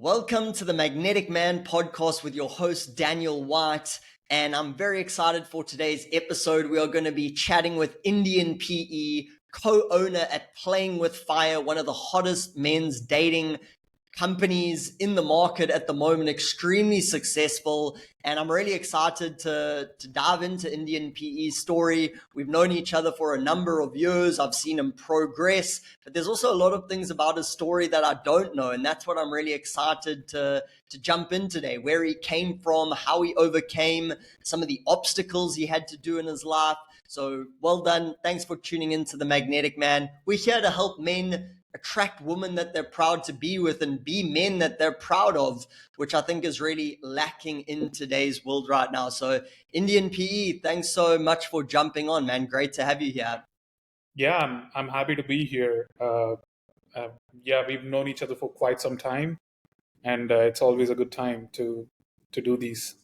Welcome to the Magnetic Man podcast with your host, Daniel White. And I'm very excited for today's episode. We are going to be chatting with Indian PE, co-owner at Playing with Fire, one of the hottest men's dating companies in the market at the moment, extremely successful. And I'm really excited to dive into Indian PE's story. We've known each other for a number of years. I've seen him progress, but there's also a lot of things about his story that I don't know. And that's what I'm really excited to jump in today, where he came from, how he overcame some of the obstacles he had to do in his life. So well done. Thanks for tuning into the Magnetic Man. We're here to help men attract women that they're proud to be with and be men that they're proud of, which I think is really lacking in today's world right now. So Indian PE, thanks so much for jumping on, man. Great to have you here. Yeah, I'm happy to be here. Yeah, we've known each other for quite some time, and it's always a good time to do these.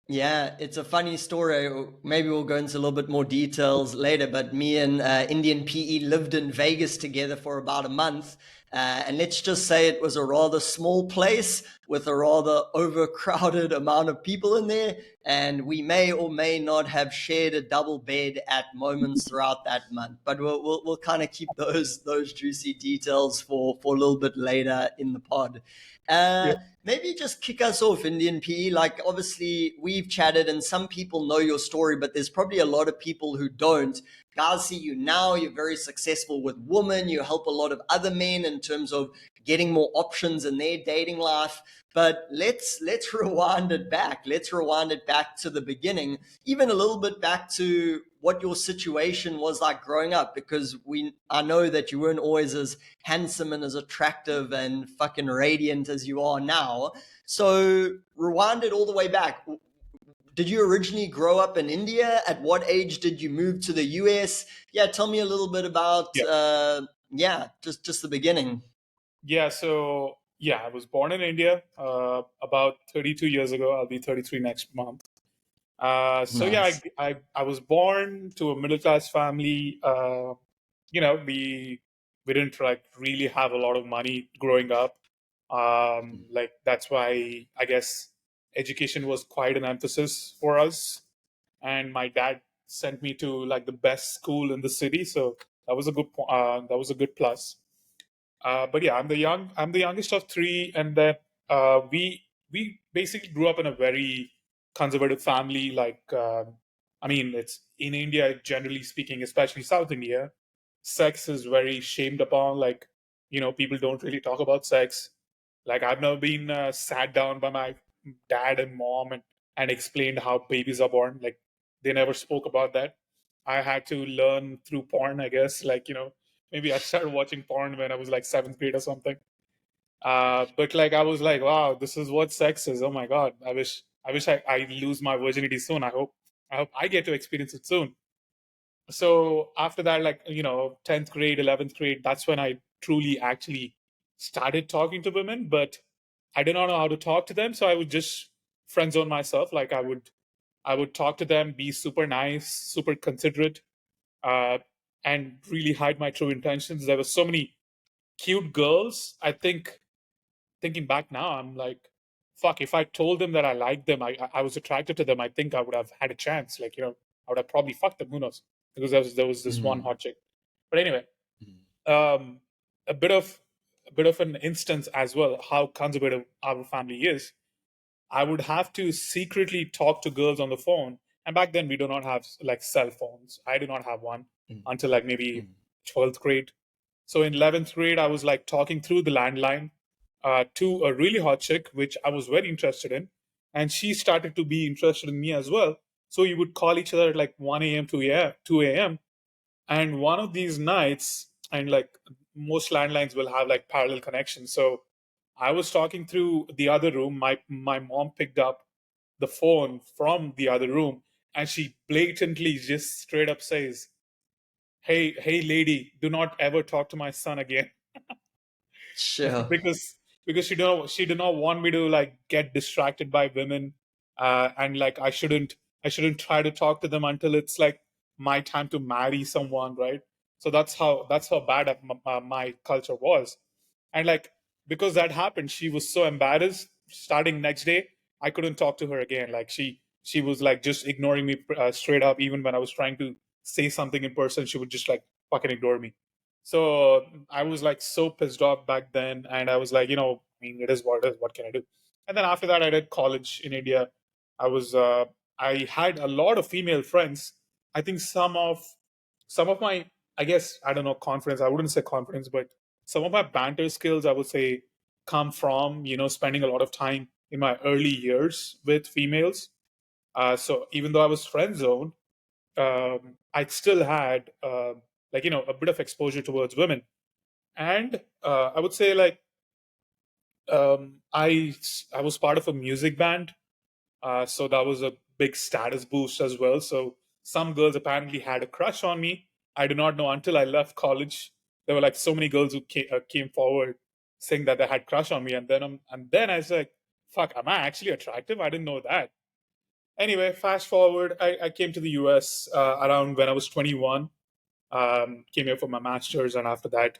Yeah, it's a funny story. Maybe we'll go into a little bit more details later, but me and Indian PE lived in Vegas together for about a month. And let's just say it was a rather small place with a rather overcrowded amount of people in there. And we may or may not have shared a double bed at moments throughout that month. But we'll kind of keep those juicy details for a little bit later in the pod. Yeah. Maybe just kick us off, Indian PE. Like, obviously, we've chatted and some people know your story, but there's probably a lot of people who don't. Guys see you now, you're very successful with women, you help a lot of other men in terms of getting more options in their dating life. But let's rewind it back. Let's rewind it back to the beginning, even a little bit back to what your situation was like growing up, because I know that you weren't always as handsome and as attractive and fucking radiant as you are now. So rewind it all the way back. Did you originally grow up in India? At what age did you move to the US? Yeah, tell me a little bit about just the beginning. Yeah. So yeah, I was born in India about 32 years ago. I'll be 33 next month. So yeah, Nice. I was born to a middle class family. We didn't like really have a lot of money growing up. Like that's why I guess education was quite an emphasis for us. And my dad sent me to like the best school in the city, so that was a good plus. But yeah, I'm the youngest of three, and then we basically grew up in a very conservative family. Like, I mean, it's in India, generally speaking, especially South India, sex is very shamed upon. Like, people don't really talk about sex. Like, I've never been sat down by my dad and mom and explained how babies are born. Like, they never spoke about that. I had to learn through porn, I guess. Like, maybe I started watching porn when I was like seventh grade or something. But like I was like, wow, this is what sex is. Oh my god, I lose my virginity soon. I hope I get to experience it soon. So after that, like 10th grade, 11th grade, that's when I truly actually started talking to women. But I did not know how to talk to them, so I would just friend zone myself. Like I would talk to them, be super nice, super considerate, uh, and really hide my true intentions. There were so many cute girls. I think thinking back now, I'm like, fuck, if I told them that I liked them, I was attracted to them, I think I would have had a chance. Like, I would have probably fucked them, who knows? Because there was this one hot chick. But anyway, um, a bit of an instance as well, how conservative our family is. I would have to secretly talk to girls on the phone. And back then we do not have like cell phones. I did not have one until like maybe 12th grade. So in 11th grade, I was like talking through the landline to a really hot chick, which I was very interested in. And she started to be interested in me as well. So we would call each other at like 1 a.m. to 2 a.m. And one of these nights, and like most landlines will have like parallel connections. So I was talking through the other room. My mom picked up the phone from the other room, and she blatantly just straight up says, hey lady, do not ever talk to my son again. Sure. because she did not want me to like get distracted by women, and like I shouldn't try to talk to them until it's like my time to marry someone, right? So that's how bad my culture was. And like because that happened, she was so embarrassed. Starting next day, I couldn't talk to her again. Like she was like just ignoring me straight up. Even when I was trying to say something in person, she would just like fucking ignore me. So I was like so pissed off back then, and I was like, I mean, it is what it is. What can I do? And then after that, I did college in India. I was I had a lot of female friends. I think some of my, I guess, I don't know, confidence. I wouldn't say confidence, but some of my banter skills, I would say, come from spending a lot of time in my early years with females. So even though I was friend zoned, I still had like a bit of exposure towards women, and I would say like I was part of a music band, so that was a big status boost as well. So some girls apparently had a crush on me. I did not know until I left college. There were like so many girls who came forward saying that they had crush on me, and then I was like, "Fuck, am I actually attractive? I didn't know that." Anyway, fast forward, I came to the US around when I was 21. Came here for my master's, and after that,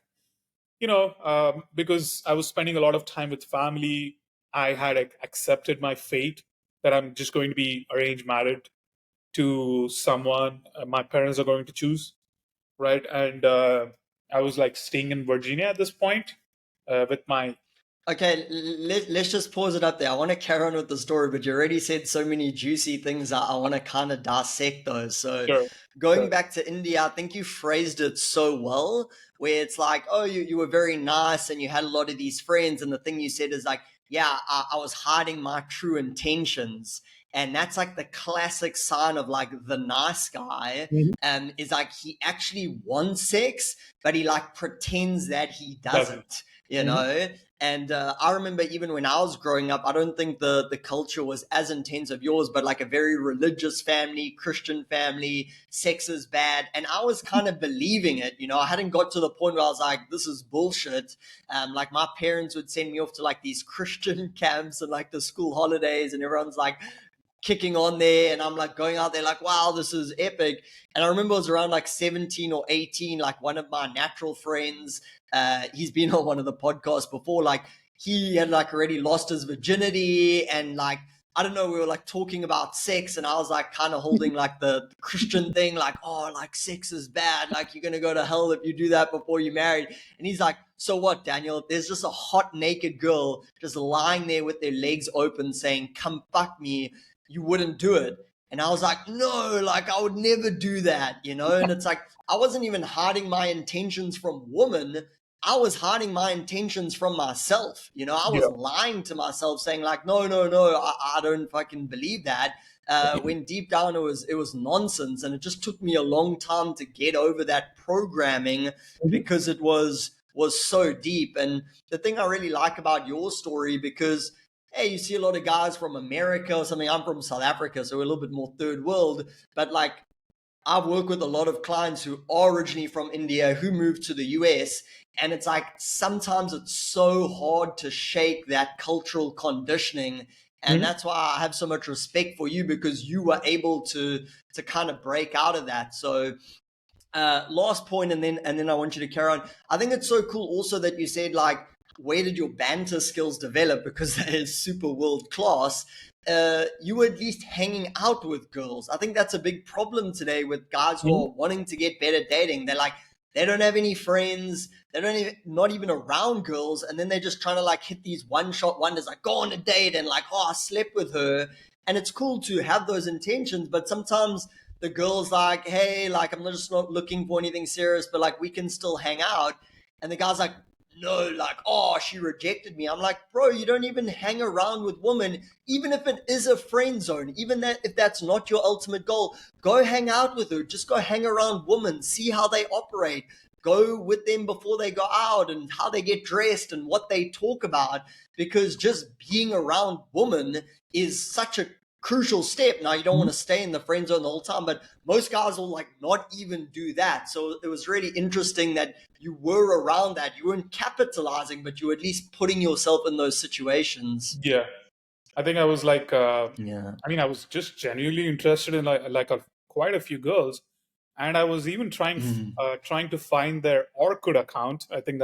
because I was spending a lot of time with family, I had accepted my fate that I'm just going to be arranged married to someone my parents are going to choose, right? And I was like staying in Virginia at this point with my. Okay, let's just pause it up there. I want to carry on with the story, but you already said so many juicy things that I want to kind of dissect those. So, Sure. going back to India, I think you phrased it so well, where it's like, oh, you were very nice and you had a lot of these friends. And the thing you said is like, yeah, I was hiding my true intentions. And that's like the classic sign of like the nice guy. Mhm. Is like he actually wants sex, but he like pretends that he Doesn't. doesn't, you know? And I remember even when I was growing up, I don't think the culture was as intense of yours, but like a very religious family, Christian family, sex is bad. And I was kind of believing it, I hadn't got to the point where I was like, this is bullshit. Like my parents would send me off to like these Christian camps and like the school holidays, and everyone's like kicking on there, and I'm like going out there like, wow, this is epic. And I remember it was around like 17 or 18, like one of my natural friends, he's been on one of the podcasts before, like he had like already lost his virginity, and like I don't know, we were like talking about sex, and I was like kind of holding like the Christian thing, like, oh, like sex is bad, like you're gonna go to hell if you do that before you're married. And he's like, so what, Daniel? There's just a hot naked girl just lying there with their legs open saying, come fuck me, you wouldn't do it. And I was like, no, like I would never do that, And it's like, I wasn't even hiding my intentions from women. I was hiding my intentions from myself. I was Yeah. lying to myself saying like, no, no, no, I don't fucking believe that. When deep down it was nonsense. And it just took me a long time to get over that programming because it was so deep. And the thing I really like about your story, because hey, you see a lot of guys from America or something. I'm from South Africa, so we're a little bit more third world. But like, I've worked with a lot of clients who are originally from India who moved to the US. And it's like sometimes it's so hard to shake that cultural conditioning. And that's why I have so much respect for you, because you were able to kind of break out of that. So last point, and then I want you to carry on. I think it's so cool also that you said like, where did your banter skills develop? Because that is super world class. You were at least hanging out with girls. I think that's a big problem today with guys who are wanting to get better dating. They're like, they don't have any friends. They don't even, not even around girls. And then they're just trying to like hit these one shot wonders, like go on a date and like, oh, I slept with her. And it's cool to have those intentions, but sometimes the girl's like, hey, like I'm just not looking for anything serious, but like we can still hang out. And the guy's like, no, like, oh, she rejected me. I'm like, bro, you don't even hang around with women, even if it is a friend zone, even that if that's not your ultimate goal, go hang out with her. Just go hang around women, see how they operate. Go with them before they go out and how they get dressed and what they talk about, because just being around women is such a crucial step. Now, you don't want to stay in the friend zone the whole time, but most guys will like not even do that. So it was really interesting that you were around that. You weren't capitalizing, but you were at least putting yourself in those situations. Yeah. I think I was like, Yeah. I mean, I was just genuinely interested in quite a few girls, and I was even trying to find their Orkut account. I think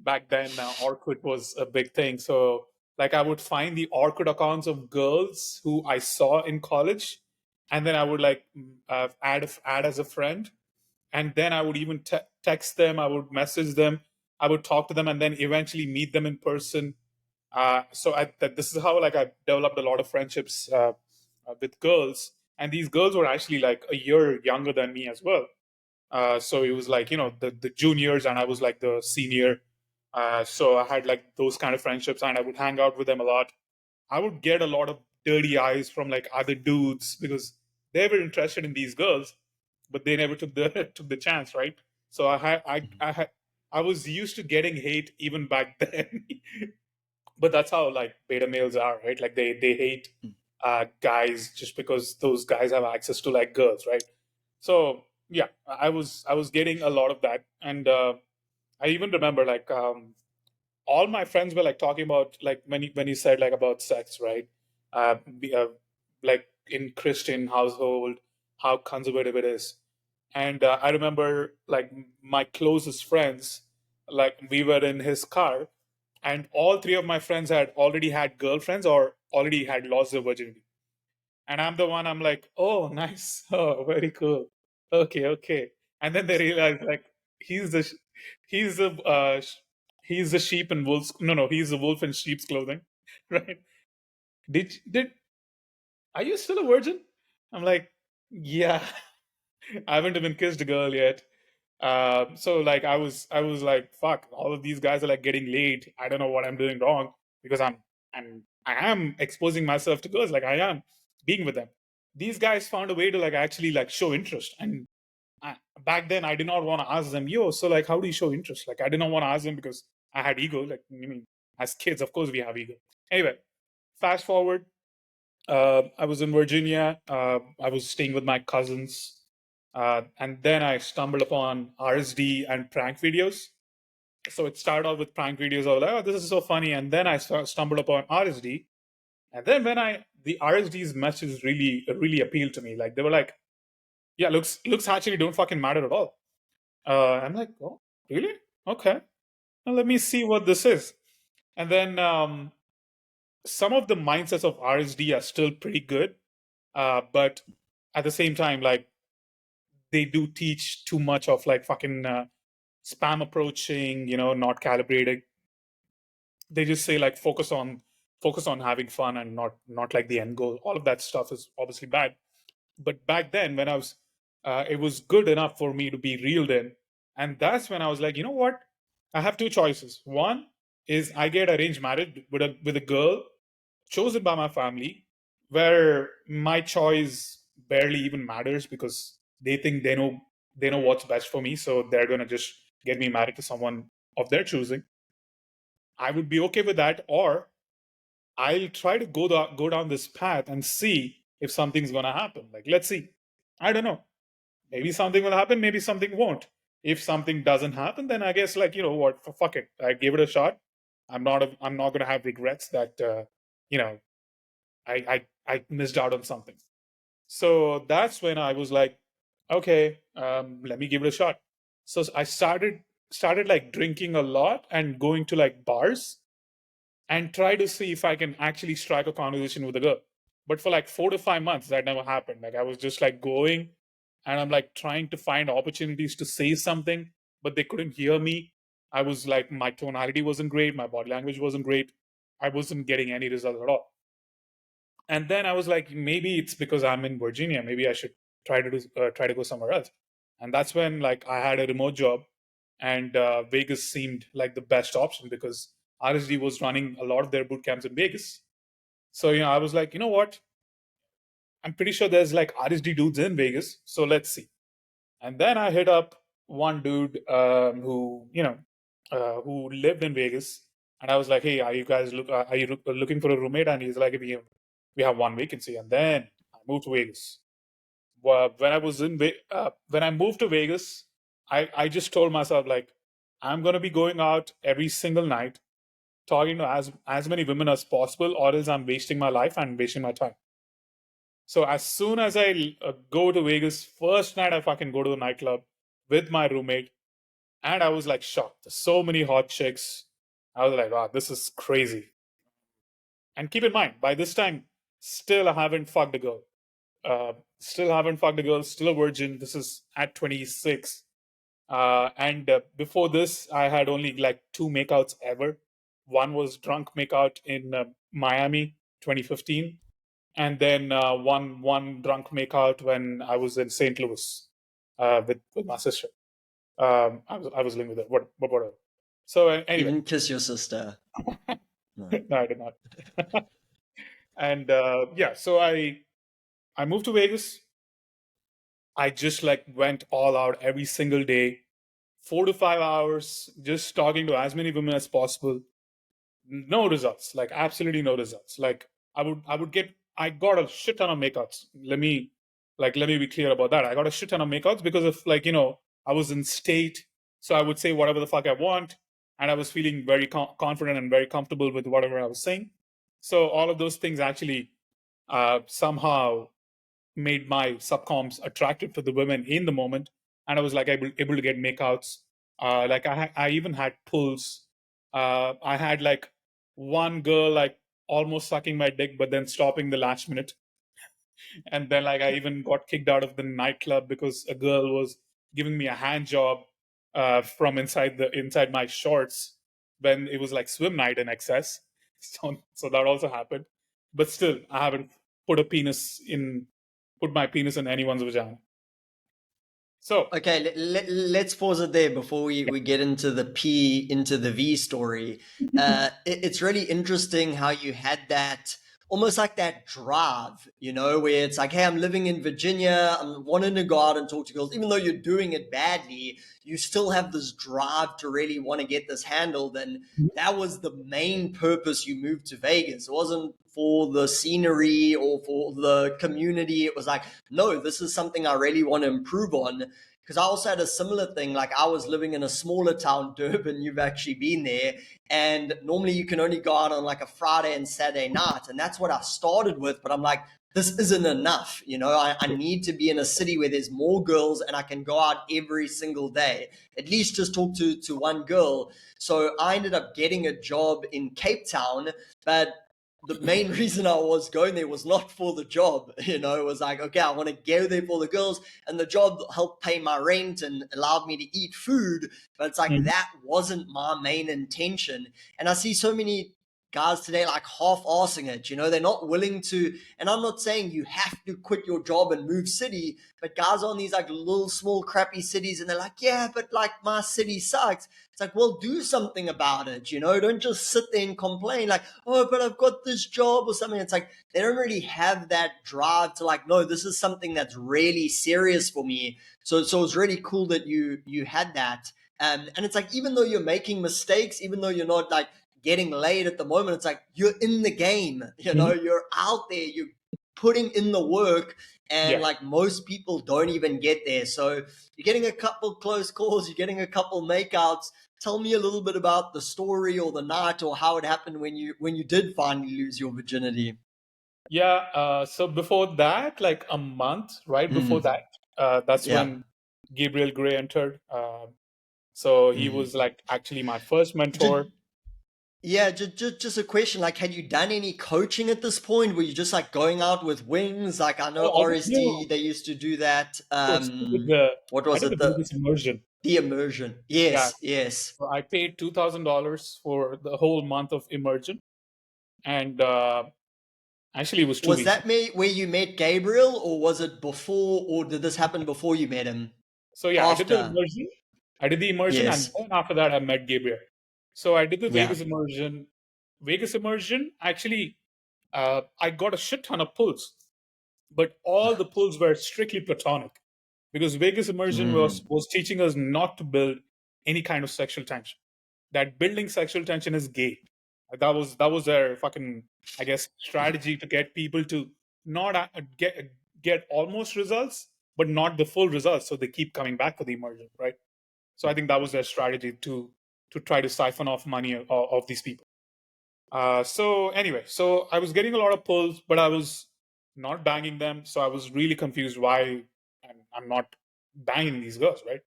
back then Orkut was a big thing. So like I would find the Orkut accounts of girls who I saw in college, and then I would like add as a friend, and then I would even text them, I would message them, I would talk to them, and then eventually meet them in person. This is how like I developed a lot of friendships with girls, and these girls were actually like a year younger than me as well. So it was like the juniors, and I was like the senior. So I had like those kind of friendships, and I would hang out with them a lot. I would get a lot of dirty eyes from like other dudes because they were interested in these girls, but they never took the took the chance, right? So I was used to getting hate even back then. But that's how like beta males are, right? Like they hate guys just because those guys have access to like girls, right? So yeah, I was getting a lot of that, and I even remember like all my friends were like talking about like when you said like about sex, right? Like in Christian household, how conservative it is, and I remember like my closest friends, like we were in his car, and all three of my friends had already had girlfriends or already had lost their virginity, and I'm the one. I'm like, oh, nice, oh, very cool, okay, okay, and then they realize like he's the sh- he's the he's the sheep in wolf's no, he's the wolf in sheep's clothing, right? Did Are you still a virgin? I'm like, yeah. I haven't even kissed a girl yet. So like I was like, fuck, all of these guys are like getting laid. I don't know what I'm doing wrong because I am exposing myself to girls, like I am being with them. These guys found a way to like actually like show interest. And back then I did not want to ask them, yo, so like how do you show interest? Like I did not want to ask them because I had ego. Like I mean, as kids, of course we have ego. Anyway, fast forward, I was in Virginia. I was staying with my cousins. And then I stumbled upon RSD and prank videos. So it started off with prank videos. I was like, oh, this is so funny. And then I stumbled upon RSD. And then the RSD's messages really appealed to me. Like they were like, yeah, looks actually don't fucking matter at all. I'm like, oh, really? Okay. Well, let me see what this is. And then some of the mindsets of RSD are still pretty good. But at the same time, like they do teach too much of like fucking spam approaching, not calibrated. They just say like focus on having fun and not like the end goal. All of that stuff is obviously bad. But back then, when I was, it was good enough for me to be reeled in, and that's when I was like, you know what? I have two choices. One is I get arranged marriage with a girl chosen by my family, where my choice barely even matters because they think they know what's best for me, so they're gonna just get me married to someone of their choosing. I would be okay with that, or I'll try to go down this path and see if something's gonna happen. Like, let's see. I don't know. Maybe something will happen. Maybe something won't. If something doesn't happen, then I guess like what? Fuck it. I gave it a shot. I'm not gonna have regrets that you know I missed out on something. So that's when I was like, okay, let me give it a shot. So I started like drinking a lot and going to like bars and try to see if I can actually strike a conversation with a girl. But for like 4 to 5 months, that never happened. Like I was just like going, and I'm like trying to find opportunities to say something, but they couldn't hear me. I was like, my tonality wasn't great, my body language wasn't great. I wasn't getting any results at all. And then I was like, maybe it's because I'm in Virginia. Maybe I should try to go somewhere else. And that's when like I had a remote job, and Vegas seemed like the best option because RSD was running a lot of their boot camps in Vegas. So I was like, you know what? I'm pretty sure there's like RSD dudes in Vegas, so let's see. And then I hit up one dude who lived in Vegas, and I was like, "Hey, are you looking for a roommate?" And he's like, "We have one vacancy." And then I moved to Vegas. Well, when I moved to Vegas, I just told myself like, I'm gonna be going out every single night, talking to as many women as possible, or else I'm wasting my life and wasting my time. So as soon as I go to Vegas, first night I fucking go to the nightclub with my roommate. And I was like shocked. There's so many hot chicks. I was like, wow, this is crazy. And keep in mind, by this time, still I haven't fucked a girl. Still haven't fucked a girl. Still a virgin. This is at 26. And before this, I had only like 2 makeouts ever. One was drunk makeout in Miami, 2015, and then one drunk makeout when I was in St. Louis with my sister. I was living with her. Whatever. So You anyway, didn't kiss your sister. No. no, I did not. And yeah, so I moved to Vegas. I just like went all out every single day, 4 to 5 hours, just talking to as many women as possible. No results, like absolutely no results. Like I got a shit ton of makeouts. Let me be clear about that. I got a shit ton of makeouts because of I was in state, so I would say whatever the fuck I want, and I was feeling very confident and very comfortable with whatever I was saying. So all of those things actually somehow made my subcoms attractive to the women in the moment, and I was like able to get makeouts. Like I even had pulls. I had like one girl like almost sucking my dick, but then stopping the last minute. And then like I even got kicked out of the nightclub because a girl was giving me a hand job from inside my shorts when it was like swim night in excess. So that also happened. But still, I haven't put my penis in anyone's vagina. So Okay, let's pause it there before we get into the P into the V story. It's really interesting how you had that almost like that drive, where it's like, hey, I'm living in Virginia, I'm wanting to go out and talk to girls, even though you're doing it badly, you still have this drive to really want to get this handled. And that was the main purpose you moved to Vegas. It wasn't for the scenery or for the community. It was like, no, this is something I really want to improve on. Because I also had a similar thing. Like I was living in a smaller town, Durban. You've actually been there. And normally you can only go out on like a Friday and Saturday night. And that's what I started with. But I'm like, this isn't enough. I need to be in a city where there's more girls and I can go out every single day, at least just talk to one girl. So I ended up getting a job in Cape Town, but the main reason I was going there was not for the job. It was like, okay, I want to go there for the girls, and the job helped pay my rent and allowed me to eat food. But it's like, that wasn't my main intention. And I see so many guys today like half-assing it. They're not willing to, and I'm not saying you have to quit your job and move city, but guys are in these like little small crappy cities and they're like, yeah, but like my city sucks. It's like, well, do something about it. Don't just sit there and complain like, oh, but I've got this job or something. It's like they don't really have that drive to like, no, this is something that's really serious for me. So it's really cool that you had that. And it's like, even though you're making mistakes, even though you're not like getting laid at the moment, it's like you're in the game. You're out there, you're putting in the work, and yeah. like most people don't even get there. So you're getting a couple close calls, you're getting a couple makeouts. Tell me a little bit about the story or the night or how it happened when you did finally lose your virginity. Yeah. So before that, like a month, right before that, that's Yeah. when Gabriel Gray entered. So he was like actually my first mentor. Just a question. Like, had you done any coaching at this point? Were you just like going out with wings? Like, I know Oh, no, RSD, they used to do that. of course. What I was did the it? The Vegas immersion. the immersion. Yeah. Yes. So I paid $2,000 for the whole month of immersion, and actually it was 2 Was weeks. that where you met Gabriel, or was it before, or did this happen before you met him? So yeah, After. I did the immersion, and Yes. then after that, I met Gabriel. So I did the Yeah. Vegas immersion. Vegas immersion, actually, I got a shit ton of pulls, but all the pulls were strictly platonic, because Vegas immersion was teaching us not to build any kind of sexual tension. That building sexual tension is gay. That was their fucking, I guess, strategy to get people to not get almost results, but not the full results, so they keep coming back for the immersion, right? So I think that was their strategy to try to siphon off money of these people. So anyway, so I was getting a lot of pulls, but I was not banging them. So I was really confused why I'm not banging these girls, right?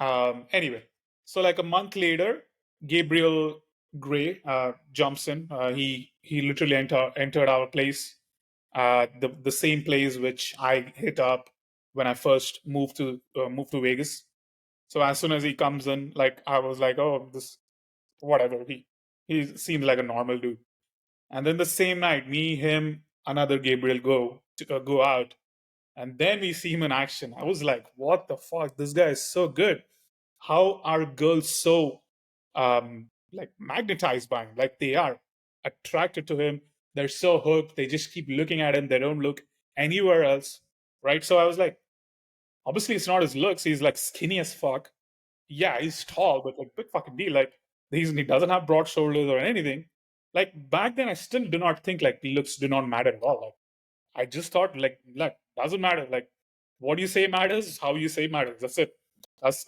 Anyway, so like a month later, Gabriel Gray jumps in. He literally entered our place, the same place which I hit up when I first moved to Vegas. So as soon as he comes in, like I was like, oh, this whatever. He seemed like a normal dude. And then the same night, me, him, another Gabriel go out, and then we see him in action. I was like, what the fuck? This guy is so good. How are girls so like magnetized by him? Like they are attracted to him. They're so hooked. They just keep looking at him. They don't look anywhere else. Right. So I was like, obviously it's not his looks. He's like skinny as fuck. Yeah, he's tall, but like big fucking deal. Like he doesn't have broad shoulders or anything. Like back then I still do not think like looks do not matter at all. Like I just thought like doesn't matter. Like what you say matters, how you say matters. That's it. That's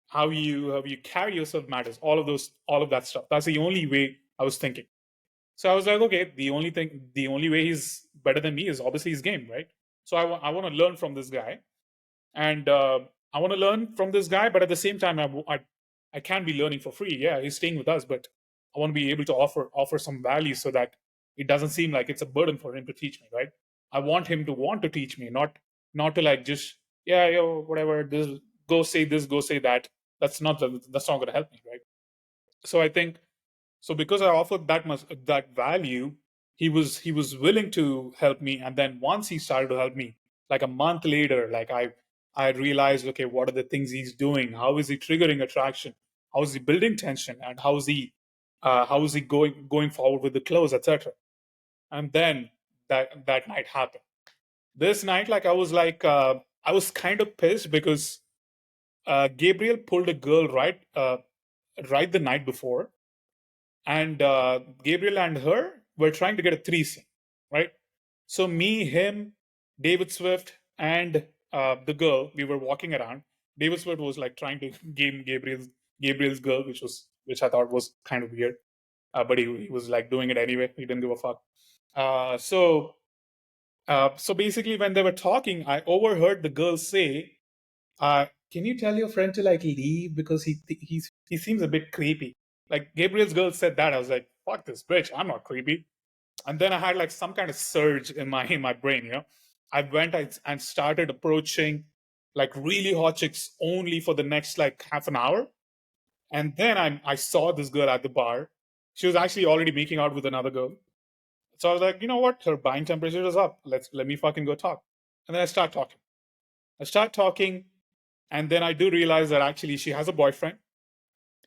how you carry yourself matters. All of that stuff. That's the only way I was thinking. So I was like, okay, the only way he's better than me is obviously his game, right? So I want to learn from this guy, and I want to learn from this guy, but at the same time, I can't be learning for free. Yeah, he's staying with us, but I want to be able to offer some value so that it doesn't seem like it's a burden for him to teach me, right? I want him to want to teach me, not to like just yeah, yo, whatever. This, go say that. That's not going to help me, right? So I think so because I offered that value, he was willing to help me. And then once he started to help me, like a month later, like I realized, okay, what are the things he's doing? How is he triggering attraction? How is he building tension? And how is he going forward with the close, etc. And then that night happened. This night, like I was kind of pissed because Gabriel pulled a girl right the night before, and Gabriel and her were trying to get a threesome, right? So me, him, David Swift, and the girl, we were walking around. David Swift was like trying to game Gabriel's girl, which I thought was kind of weird, but he was like doing it anyway. He didn't give a fuck. So basically, when they were talking, I overheard the girl say, "Can you tell your friend to like leave because he seems a bit creepy." Like Gabriel's girl said that, I was like, "Fuck this bitch! I'm not creepy." And then I had like some kind of surge in my brain. I went and started approaching like really hot chicks only for the next like half an hour. And then I saw this girl at the bar. She was actually already making out with another girl. So I was like, you know what? Her buying temperature is up. Let me fucking go talk. And then I start talking. And then I do realize that actually she has a boyfriend,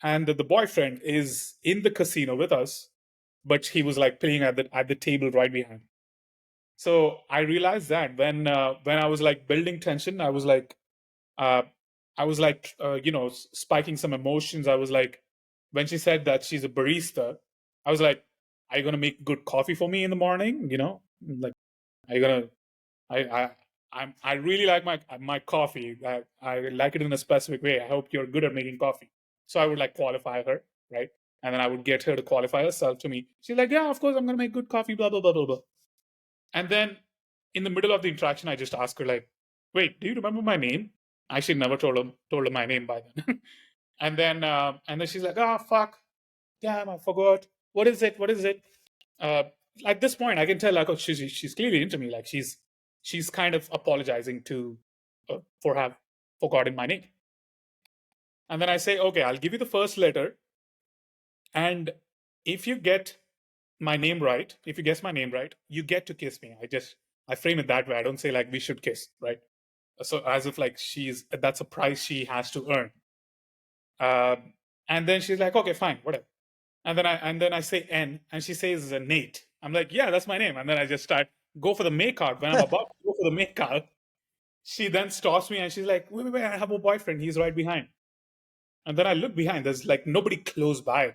and that the boyfriend is in the casino with us, but he was like playing at the table right behind. So I realized that when I was like building tension, uh, spiking some emotions. I was like, when she said that she's a barista, I was like, "Are you gonna make good coffee for me in the morning? Like, are you gonna I really like my coffee. I like it in a specific way. I hope you're good at making coffee." So I would like qualify her, right? And then I would get her to qualify herself to me. She's like, "Yeah, of course I'm gonna make good coffee." Blah blah blah blah blah. And then in the middle of the interaction, I just ask her like, "Wait, do you remember my name?" I actually never told her my name by then. And then she's like, "Oh fuck, damn, I forgot. What is it? What is it?" uh, at this point, I can tell like, oh, she's clearly into me. Like she's kind of apologizing to for have forgotten my name. And then I say, okay, I'll give you the first letter, and if you get my name right, if you guess my name right, you get to kiss me. I frame it that way. I don't say like we should kiss, right? So as if like that's a price she has to earn. And then she's like, okay, fine, whatever. And then I say N, and she says Nate. I'm like, yeah, that's my name. And then I just go for the make out. When I'm about to go for the make out, she then stops me and she's like, wait, I have a boyfriend. He's right behind. And then I look behind. There's like nobody close by.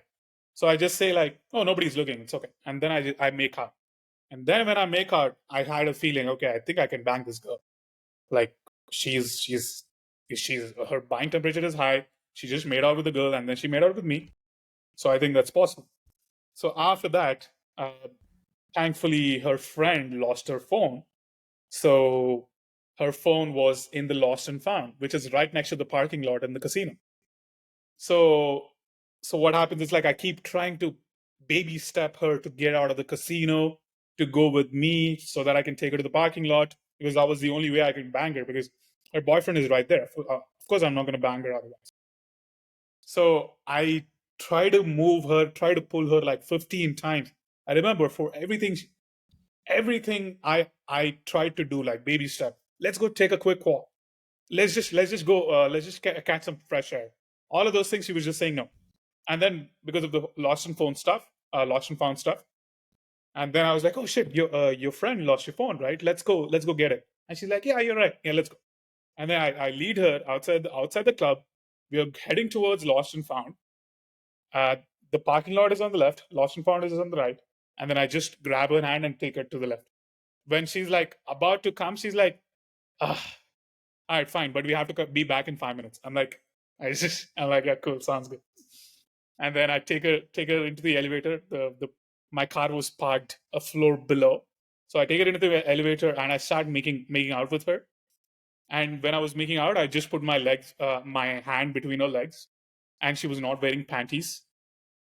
So I just say like, oh, nobody's looking. It's okay. And then I make out. And then when I make out, I had a feeling, okay, I think I can bang this girl. Like she's her buying temperature is high. She just made out with the girl, and then she made out with me. So I think that's possible. So after that, thankfully, her friend lost her phone. So her phone was in the lost and found, which is right next to the parking lot in the casino. So what happens is, like, I keep trying to baby step her to get out of the casino, to go with me so that I can take her to the parking lot, because that was the only way I could bang her, because her boyfriend is right there. Of course, I'm not going to bang her otherwise. So I try to move her, try to pull her like 15 times. I remember for everything I tried to do, like baby step. Let's go take a quick walk. Let's just go. Let's just catch some fresh air. All of those things, she was just saying no. And then because of the lost and found stuff, and then I was like, oh shit, your friend lost your phone, right? Let's go get it. And she's like, yeah, you're right. Yeah, let's go. And then I lead her outside the club. We are heading towards lost and found. The parking lot is on the left, lost and found is on the right. And then I just grab her hand and take her to the left. When she's like about to come, she's like, all right, fine, but we have to be back in 5 minutes. I'm like, yeah, cool, sounds good. And then I take her into the elevator. My car was parked a floor below, so I take her into the elevator and I start making out with her. And when I was making out, I just put my hand between her legs, and she was not wearing panties.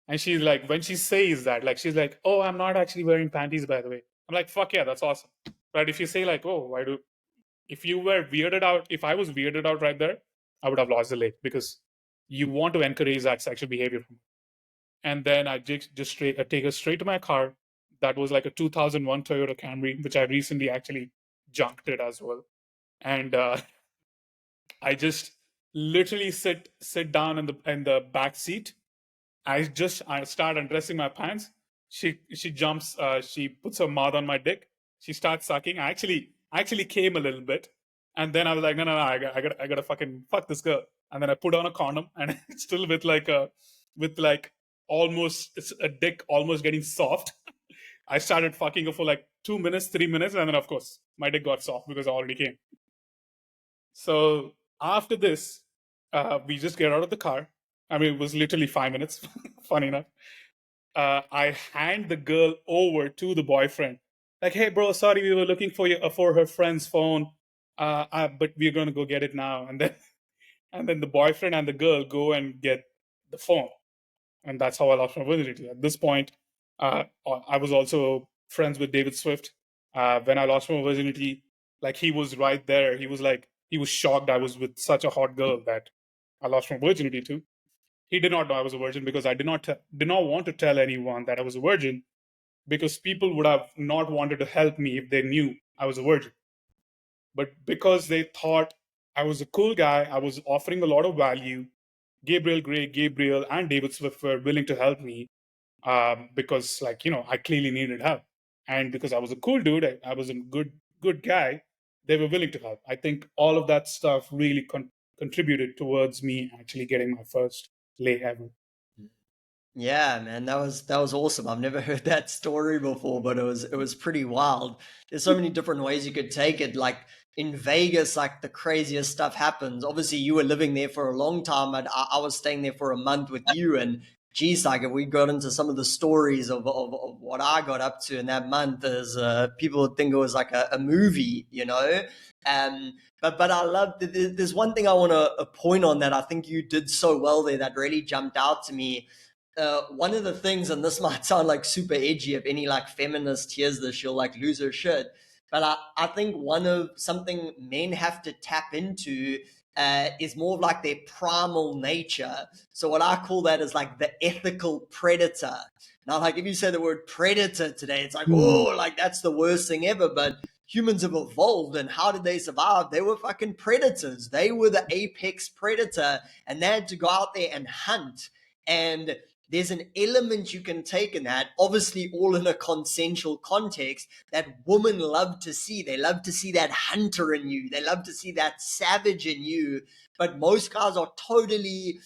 And she's like, when she says that, like, she's like, oh, I'm not actually wearing panties, by the way. I'm like, fuck yeah, that's awesome. But if you say like, oh, if you were weirded out, if I was weirded out right there, I would have lost the leg, because you want to encourage that sexual behavior from her. And then I just take her straight to my car. That was like a 2001 Toyota Camry, which I recently actually junked it as well. And I just literally sit down in the back seat. I start undressing my pants. She jumps. She puts her mouth on my dick. She starts sucking. I actually came a little bit, and then I was like, no, I gotta fucking fuck this girl. And then I put on a condom, and it's still with almost a dick almost getting soft. I started fucking her for like 2 minutes, 3 minutes, and then of course my dick got soft because I already came. So after this, we just get out of the car. I mean, it was literally 5 minutes. Funny enough. I hand the girl over to the boyfriend. Like, hey, bro, sorry, we were looking for her friend's phone, but we're gonna go get it now. And then the boyfriend and the girl go and get the phone, and that's how I lost my virginity. At this point, I was also friends with David Swift. When I lost my virginity, like, he was right there. He was shocked I was with such a hot girl that I lost my virginity to. He did not know I was a virgin, because I did not want to tell anyone that I was a virgin, because people would have not wanted to help me if they knew I was a virgin. But because they thought I was a cool guy, I was offering a lot of value, Gabriel Gray, Gabriel, and David Swift were willing to help me, because, like, I clearly needed help. And because I was a cool dude, I was a good guy, they were willing to help. I think all of that stuff really contributed towards me actually getting my first lay ever. Yeah, man, that was awesome. I've never heard that story before, but it was pretty wild. There's so many different ways you could take it. Like in Vegas, like the craziest stuff happens. Obviously, you were living there for a long time, and I was staying there for a month with you. And geez, like if we got into some of the stories of what I got up to in that month, is people would think it was like a movie, you know. But I love there's one thing I want to point on that I think you did so well there that really jumped out to me. One of the things, and this might sound like super edgy, if any like feminist hears this, she'll like lose her shit. But I think one of something men have to tap into is more of like their primal nature. So what I call that is like the ethical predator. Now, like if you say the word predator today, it's like, oh, like that's the worst thing ever. But humans have evolved, and how did they survive? They were fucking predators. They were the apex predator, and they had to go out there and hunt. And there's an element you can take in that, obviously all in a consensual context, that women love to see. They love to see that hunter in you. They love to see that savage in you. But most guys are totally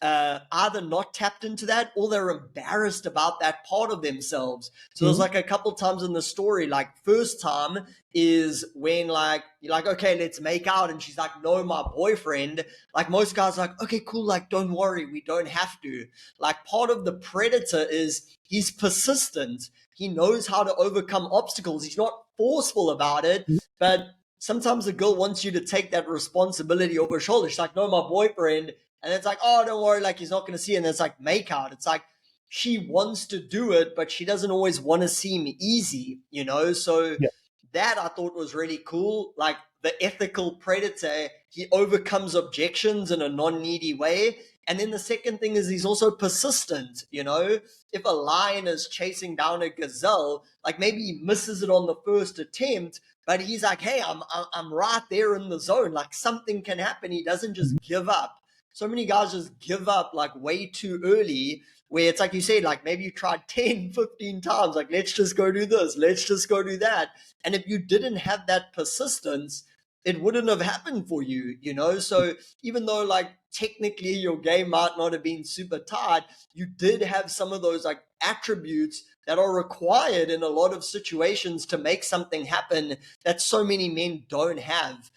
either not tapped into that, or they're embarrassed about that part of themselves. So there's like a couple times in the story, like first time is when like you're like, okay, let's make out, and she's like, no, my boyfriend. Like most guys are like, okay, cool, like don't worry, we don't have to. Like part of the predator is he's persistent. He knows how to overcome obstacles. He's not forceful about it, but sometimes a girl wants you to take that responsibility over her shoulder. She's like, no, my boyfriend. And it's like, oh, don't worry, like he's not going to see it. And it's like make out. It's like she wants to do it, but she doesn't always want to seem easy, you know? So Yeah. that I thought was really cool. Like the ethical predator, he overcomes objections in a non-needy way. And then the second thing is he's also persistent, you know? If a lion is chasing down a gazelle, like maybe he misses it on the first attempt, but he's like, hey, I'm right there in the zone. Like something can happen. He doesn't just give up. So many guys just give up like way too early, where it's like you said, like maybe you tried 10, 15 times, like let's just go do this, let's just go do that. And if you didn't have that persistence, it wouldn't have happened for you, you know? So even though like technically your game might not have been super tight, you did have some of those like attributes that are required in a lot of situations to make something happen that so many men don't have.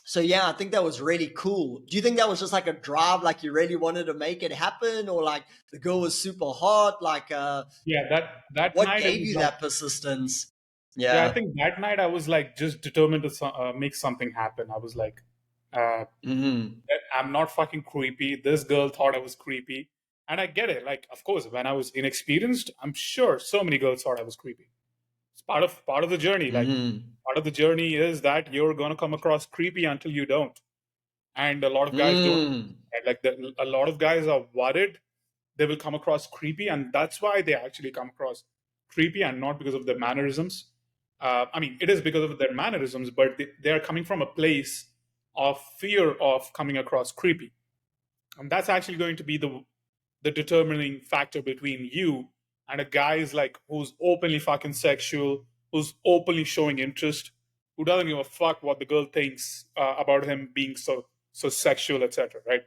So yeah, I think that was really cool. Do you think that was just like a drive, like you really wanted to make it happen, or like the girl was super hot? Like, Yeah, that what night I gave was you like, that persistence? yeah, I Yeah. think that night I was like just determined to make something happen. I was like, uh, Mm-hmm. I'm not fucking creepy. This girl thought I was creepy. And I get it. Like, of course, when I was inexperienced, I'm sure so many girls thought I was creepy. It's part of the journey. Like, Mm-hmm. part of the journey is that you're gonna come across creepy until you don't. And a lot of guys don't. Mm. And like a lot of guys are worried they will come across creepy, and that's why they actually come across creepy, and not because of their mannerisms. I mean, it is because of their mannerisms, but they are coming from a place of fear of coming across creepy, and that's actually going to be the determining factor between you and a guy's like who's openly fucking sexual, who's openly showing interest, who doesn't give a fuck what the girl thinks about him being so sexual, etc. Right?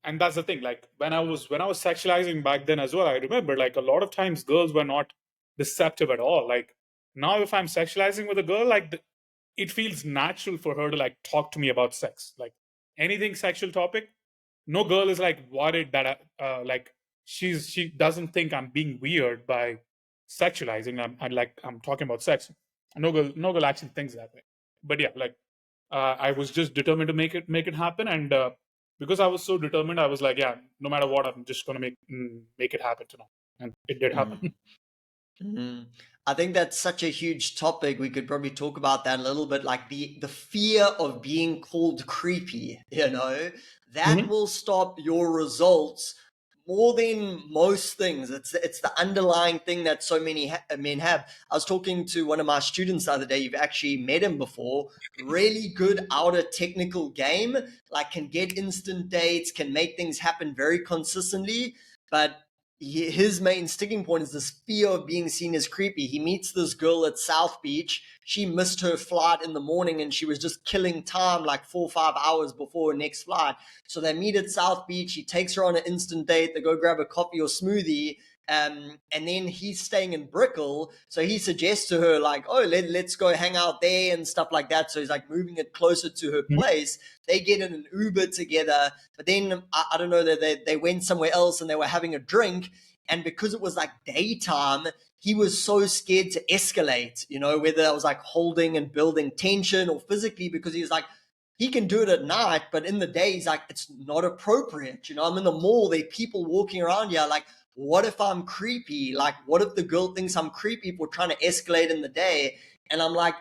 And that's the thing. Like when I was sexualizing back then as well, I remember like a lot of times girls were not deceptive at all. Like now, if I'm sexualizing with a girl, like it feels natural for her to like talk to me about sex, like anything sexual topic. No girl is like worried that like she doesn't think I'm being weird by sexualizing. I'm talking about sex. No girl actually thinks that way. But yeah, like I was just determined to make it happen, and because I was so determined, I was like, yeah, no matter what, I'm just gonna make it happen tonight, and it did happen. Mm. Mm. I think that's such a huge topic. We could probably talk about that a little bit, like the fear of being called creepy, you know, that Mhm. will stop your results more than most things. It's the underlying thing that so many men have. I was talking to one of my students the other day. You've actually met him before. Really good outer technical game, like can get instant dates, can make things happen very consistently, but his main sticking point is this fear of being seen as creepy. He meets this girl at South Beach. She missed her flight in the morning and she was just killing time like 4 or 5 hours before her next flight. So they meet at South Beach. He takes her on an instant date. They go grab a coffee or smoothie. And then he's staying in Brickell. So he suggests to her, like, oh, let's go hang out there and stuff like that. So he's like moving it closer to her place. They get in an Uber together. But then I don't know, they went somewhere else and they were having a drink. And because it was like daytime, he was so scared to escalate, you know, whether it was like holding and building tension or physically, because he was like, he can do it at night, but in the day, he's like, it's not appropriate. You know, I'm in the mall, there are people walking around here. Like, what if I'm creepy? Like, what if the girl thinks I'm creepy for trying to escalate in the day? And I'm like,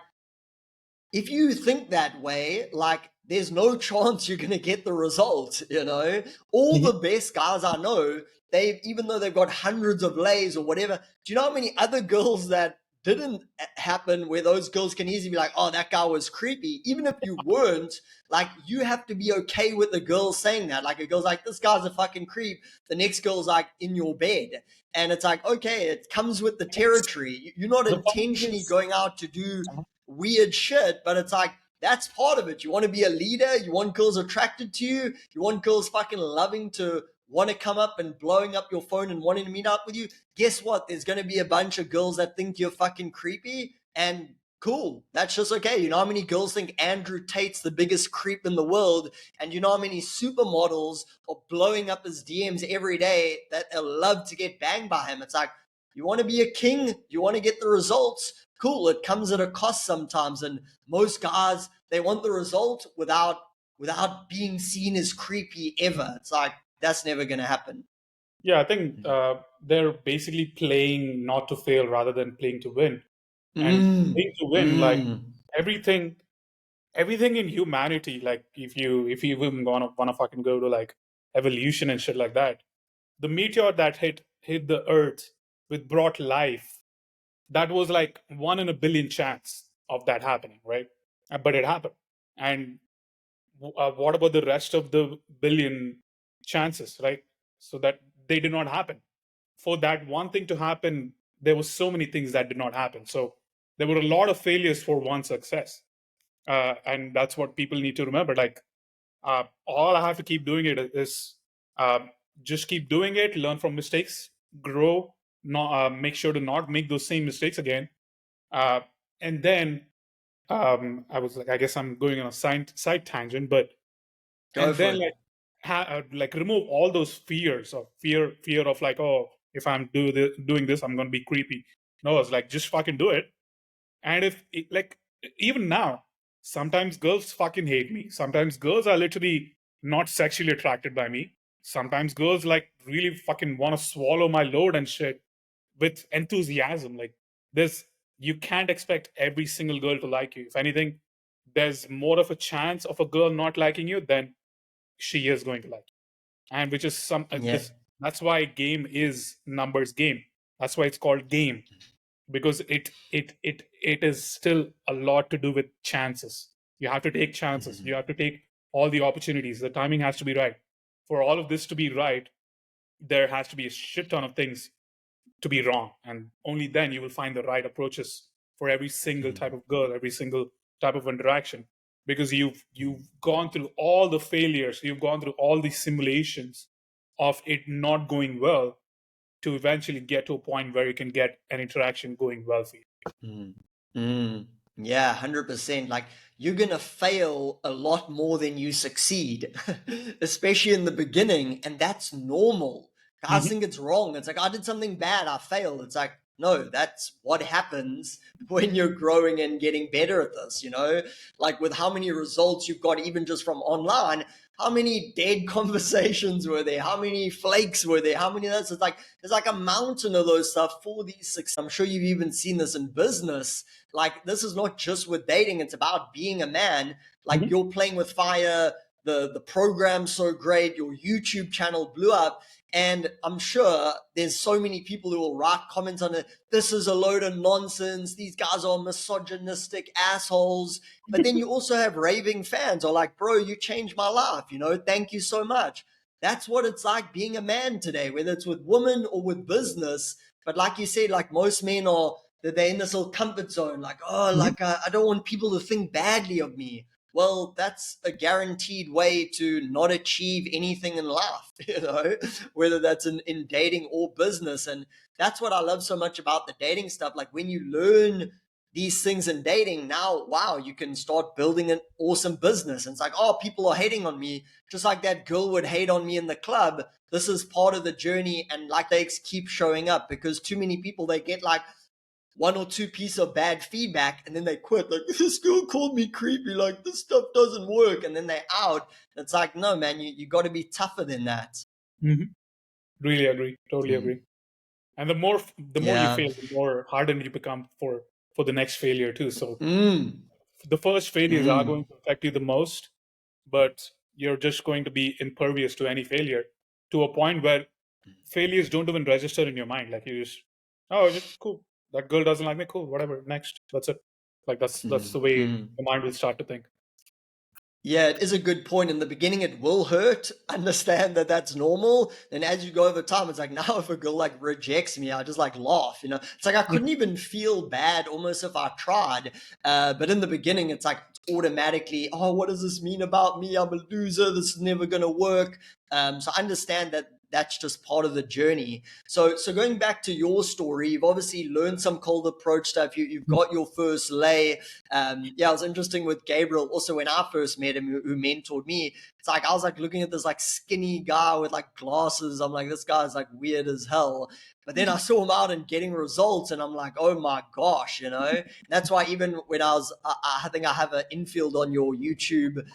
if you think that way, like, there's no chance you're going to get the result, you know? All Mhm. the best guys I know, even though they've got hundreds of lays or whatever, do you know how many other girls that didn't happen where those girls can easily be like, oh, that guy was creepy? Even if you weren't, like, you have to be okay with the girl saying that. Like, a girl's like, this guy's a fucking creep. The next girl's like, in your bed. And it's like, okay, it comes with the territory. You're not The funny thing intentionally is, going out to do weird shit, but it's like, that's part of it. You want to be a leader. You want girls attracted to you. You want girls fucking loving to want to come up and blowing up your phone and wanting to meet up with you. Guess what? There's going to be a bunch of girls that think you're fucking creepy, and cool. That's just okay. You know how many girls think Andrew Tate's the biggest creep in the world, and you know how many supermodels are blowing up his DMs every day that they'll love to get banged by him. It's like, You want to be a king, you want to get the results. Cool, it comes at a cost sometimes, and most guys, they want the result without being seen as creepy ever. It's like that's never going to happen. Yeah, I think they're basically playing not to fail rather than playing to win. And playing to win, like everything, everything in humanity, like if you even wanna fucking go to like evolution and shit like that, the meteor that hit the Earth with brought life, that was like 1 in a billion chance of that happening, right? But it happened. And what about the rest of the billion chances, right? So that they did not happen. For that one thing to happen, there were so many things that did not happen. So there were a lot of failures for one success, and that's what people need to remember. Like, all I have to keep doing it is just keep doing it, learn from mistakes, grow, not, make sure to not make those same mistakes again, uh, and then I was like, I guess I'm going on a side tangent, but Go and for then it. like remove all those fears of fear of like, oh, if I'm doing this, I'm gonna be creepy. No, it's like just fucking do it. And if like even now, sometimes girls fucking hate me. Sometimes girls are literally not sexually attracted by me. Sometimes girls like really fucking want to swallow my load and shit with enthusiasm. Like there's you can't expect every single girl to like you. If anything, there's more of a chance of a girl not liking you than she is going to like you. And which is some Yeah. this that's why game is numbers game. That's why it's called game, because it is still a lot to do with chances. You have to take chances. You have to take all the opportunities. The timing has to be right. For all of this to be right, there has to be a shit ton of things to be wrong, and only then you will find the right approaches for every single type of girl, every single type of interaction, because you've gone through all the failures, you've gone through all the simulations of it not going well to eventually get to a point where you can get an interaction going well for you. Mm. Mm. Yeah, 100%. Like you're gonna fail a lot more than you succeed, especially in the beginning, and that's normal. Guys Mhm. think it's wrong. It's like I did something bad, I failed. It's like no, that's what happens when you're growing and getting better at this, you know? Like with how many results you've got even just from online, how many dead conversations were there? How many flakes were there? How many of this? It's like there's like a mountain of those stuff for these success. I'm sure you've even seen this in business. Like this is not just with dating, it's about being a man. Like Mhm. you're playing with fire, the program's so great, your YouTube channel blew up. And I'm sure there's so many people who will write comments on it. This is a load of nonsense. These guys are misogynistic assholes. But then you also have raving fans who are like, bro, you changed my life. You know, thank you so much. That's what it's like being a man today, whether it's with women or with business. But like you said, like most men are, they're in this little comfort zone. Like, oh, Mhm. like I don't want people to think badly of me. Well, that's a guaranteed way to not achieve anything in life, you know, whether that's in dating or business. And that's what I love so much about the dating stuff. Like when you learn these things in dating, now, wow, you can start building an awesome business. And it's like, oh, people are hating on me, just like that girl would hate on me in the club. This is part of the journey. And like they keep showing up because too many people, they get like, one or two piece of bad feedback and then they quit. Like, this girl called me creepy. Like, this stuff doesn't work. And then they're out. It's like, no, man, you got to be tougher than that. Mhm. Really agree. Totally Mm. agree. And the more you Yeah. fail, the more hardened you become for the next failure too. So Mm. the first failures are Mm. going to affect you the most, but you're just going to be impervious to any failure to a point where failures don't even register in your mind. Like you just, oh, just cool. That girl doesn't like me. Cool, whatever. Next, that's it. Like that's Mm. the way Mm. the mind will start to think. Yeah, it is a good point. In the beginning, it will hurt. Understand that that's normal. Then as you go over time, it's like now if a girl like rejects me, I just like laugh. You know, it's like I couldn't even feel bad almost if I tried. But in the beginning, it's like it's automatically, oh, what does this mean about me? I'm a loser. This is never gonna work. So I understand that that's just part of the journey. So going back to your story, you've obviously learned some cold approach stuff. You've got your first lay. Yeah, it was interesting with Gabriel. Also, when I first met him, who mentored me, It's like I was like looking at this like skinny guy with like glasses. I'm like, this guy's like weird as hell. But then I saw him out and getting results, and I'm like, oh my gosh, you know. And that's why even when I think I have an infield on your YouTube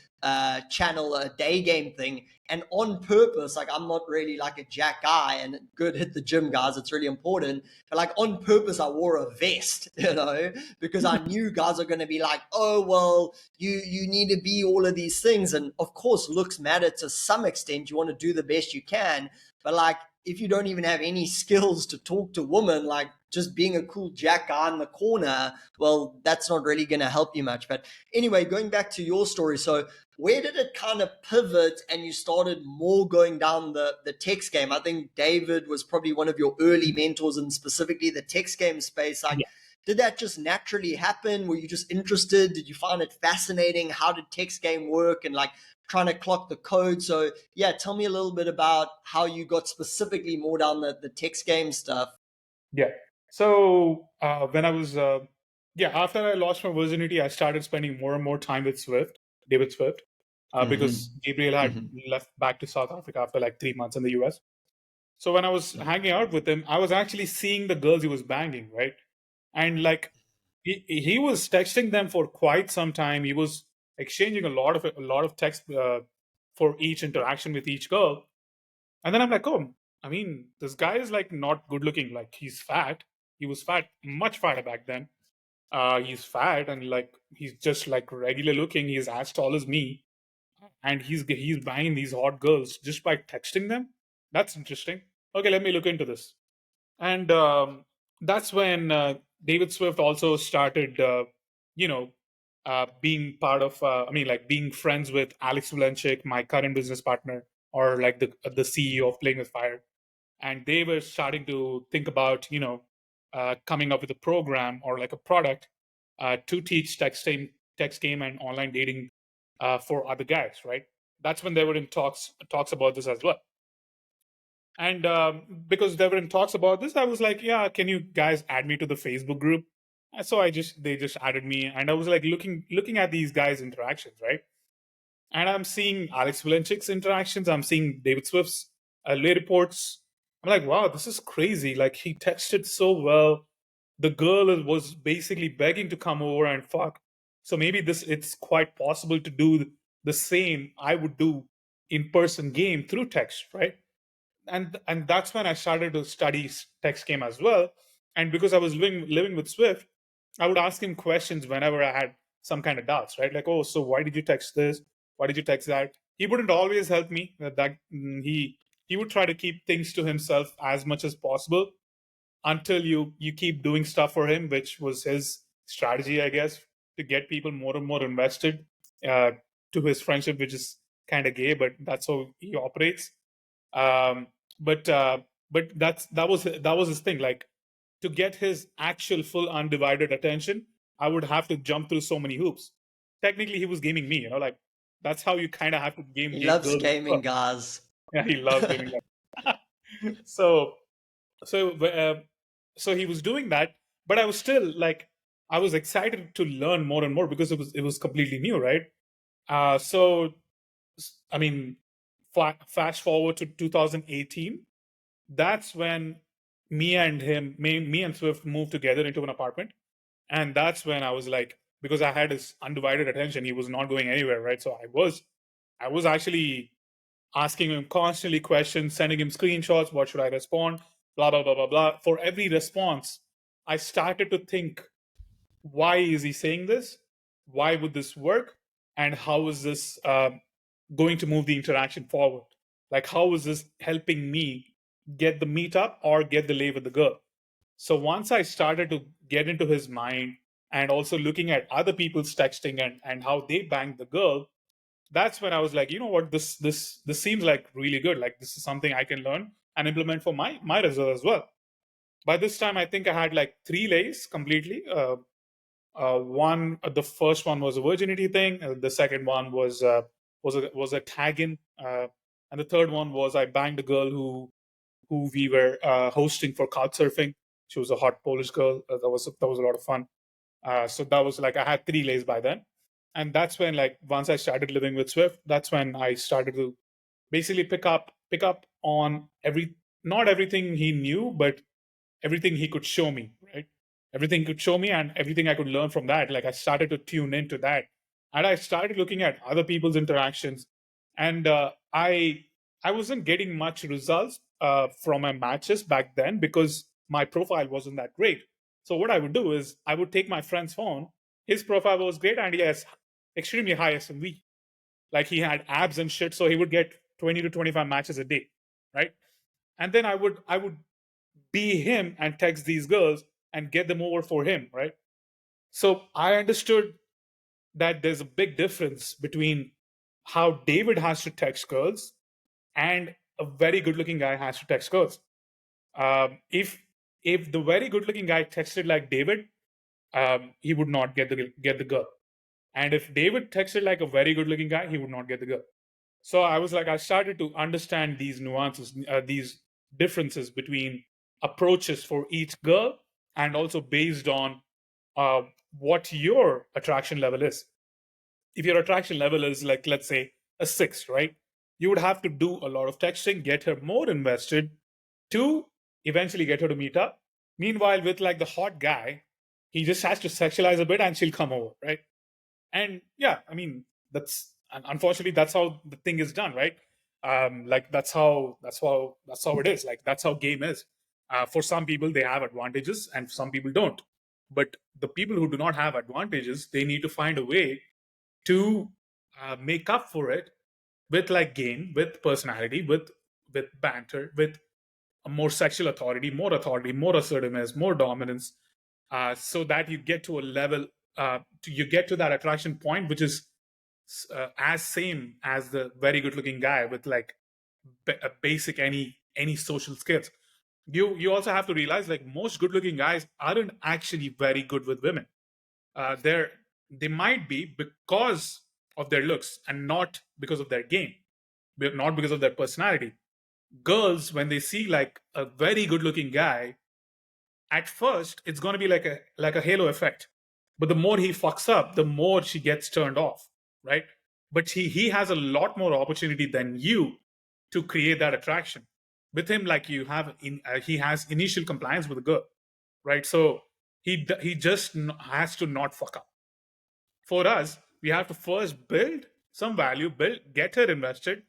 channel, a day game thing, and on purpose, like I'm not really like a jack guy, and good, hit the gym, guys. It's really important. But like on purpose, I wore a vest, you know, because I knew guys are going to be like, oh well, you need to be all of these things, and of course, looks matter to some extent. You want to do the best you can, but like if you don't even have any skills to talk to women, like just being a cool jack guy in the corner, well, that's not really going to help you much. But anyway, going back to your story, so where did it kind of pivot and you started more going down the text game? I think David was probably one of your early mentors in specifically the text game space. Like, Yeah. did that just naturally happen? Were you just interested? Did you find it fascinating? How did text game work and like trying to clock the code? So yeah, tell me a little bit about how you got specifically more down the text game stuff. Yeah. So when I was, after I lost my virginity, I started spending more and more time with David Swift, because Gabriel had left back to South Africa after like 3 months in the US. So when I was hanging out with him, I was actually seeing the girls he was banging, right? And like he was texting them for quite some time. He was exchanging a lot of text for each interaction with each girl. And then I'm like, oh, I mean, this guy is like not good looking. Like he's fat. He was fat, much fatter back then. He's fat and like he's just like regular looking. He's as tall as me, and he's banging these hot girls just by texting them. That's interesting. Okay, let me look into this. And that's when David Swift also started, being part of. Like being friends with Alex Valencic, my current business partner, or like the CEO of Playing with Fire, and they were starting to think about coming up with a program or like a product to teach text game and online dating for other guys, right? That's when they were in talks about this as well. And because they were in talks about this, I was like, yeah, can you guys add me to the Facebook group? And so they just added me, and I was like looking at these guys' interactions, right? And I'm seeing Alex Valencic's interactions. I'm seeing David Swift's lay reports. I'm like, wow, this is crazy. Like he texted so well. The girl was basically begging to come over and fuck. So maybe it's quite possible to do the same I would do in person game through text, right? And that's when I started to study text game as well. And because I was living with Swift, I would ask him questions whenever I had some kind of doubts, right? Like, oh, so why did you text this? Why did you text that? He wouldn't always help me. He would try to keep things to himself as much as possible until you keep doing stuff for him, which was his strategy, I guess, to get people more and more invested uh, to his friendship, which is kind of gay, but that's how he operates. Um, but that was his thing. Like to get his actual full undivided attention, I would have to jump through so many hoops. Technically, he was gaming me. Like that's how you kind of have to game He loves girls. gaming, guys. Yeah, he loves gaming. so so so he was doing that, but I was still like I was excited to learn more and more because it was completely new, right? So I mean, fast forward to 2018. That's when me and Swift moved together into an apartment, and that's when I was like, because I had his undivided attention, he was not going anywhere, right? So I was actually asking him constantly questions, sending him screenshots. What should I respond? Blah blah blah blah blah. For every response, I started to think, why is he saying this? Why would this work? And how is this going to move the interaction forward? Like, how is this helping me get the meetup or get the lay with the girl? So once I started to get into his mind and also looking at other people's texting and how they banged the girl, that's when I was like, you know what, this seems like really good. Like this is something I can learn and implement for my result as well. By this time, I think I had like 3 lays completely. The first one was a virginity thing. The second one was a tag in, and the third one was I banged a girl who we were hosting for couchsurfing. She was a hot Polish girl. That was a lot of fun. So that was like I had 3 lays by then. And that's when, like, once I started living with Swift, that's when I started to basically pick up on not everything he knew, but everything he could show me, right? Everything he could show me and everything I could learn from that. Like, I started to tune into that, and I started looking at other people's interactions, and I wasn't getting much results from my matches back then because my profile wasn't that great. So what I would do is I would take my friend's phone. His profile was great, and he has extremely high SMV. Like, he had abs and shit, so he would get 20 to 25 matches a day, right? And then I would be him and text these girls and get them over for him, right? So I understood that there's a big difference between how David has to text girls and a very good looking guy has to text girls. If the very good looking guy texted like David, he would not get the girl. And if David texted like a very good looking guy, he would not get the girl. So I was like, I started to understand these nuances, these differences between approaches for each girl, and also based on uh, what your attraction level is. If your attraction level is, like, let's say a 6, right? You would have to do a lot of texting, get her more invested to eventually get her to meet up. Meanwhile, with like the hot guy, he just has to sexualize a bit and she'll come over, right? And yeah, I mean, unfortunately that's how the thing is done, right? Like, that's how it is. Like, that's how game is. For some people they have advantages and some people don't, but the people who do not have advantages, they need to find a way to make up for it with like game, with personality, with banter, with a more sexual authority, more assertiveness, more dominance, so that you get to a level, you get to that attraction point, which is as same as the very good looking guy with like a basic any social skills. You also have to realize, like, most good looking guys aren't actually very good with women. They might be because of their looks and not because of their game, not because of their personality. Girls, when they see like a very good looking guy, at first it's going to be like a halo effect, but the more he fucks up, the more she gets turned off, right? But he has a lot more opportunity than you to create that attraction with him. Like, he has initial compliance with a girl, right? So he just has to not fuck up. For us, we have to first build some value, get her invested,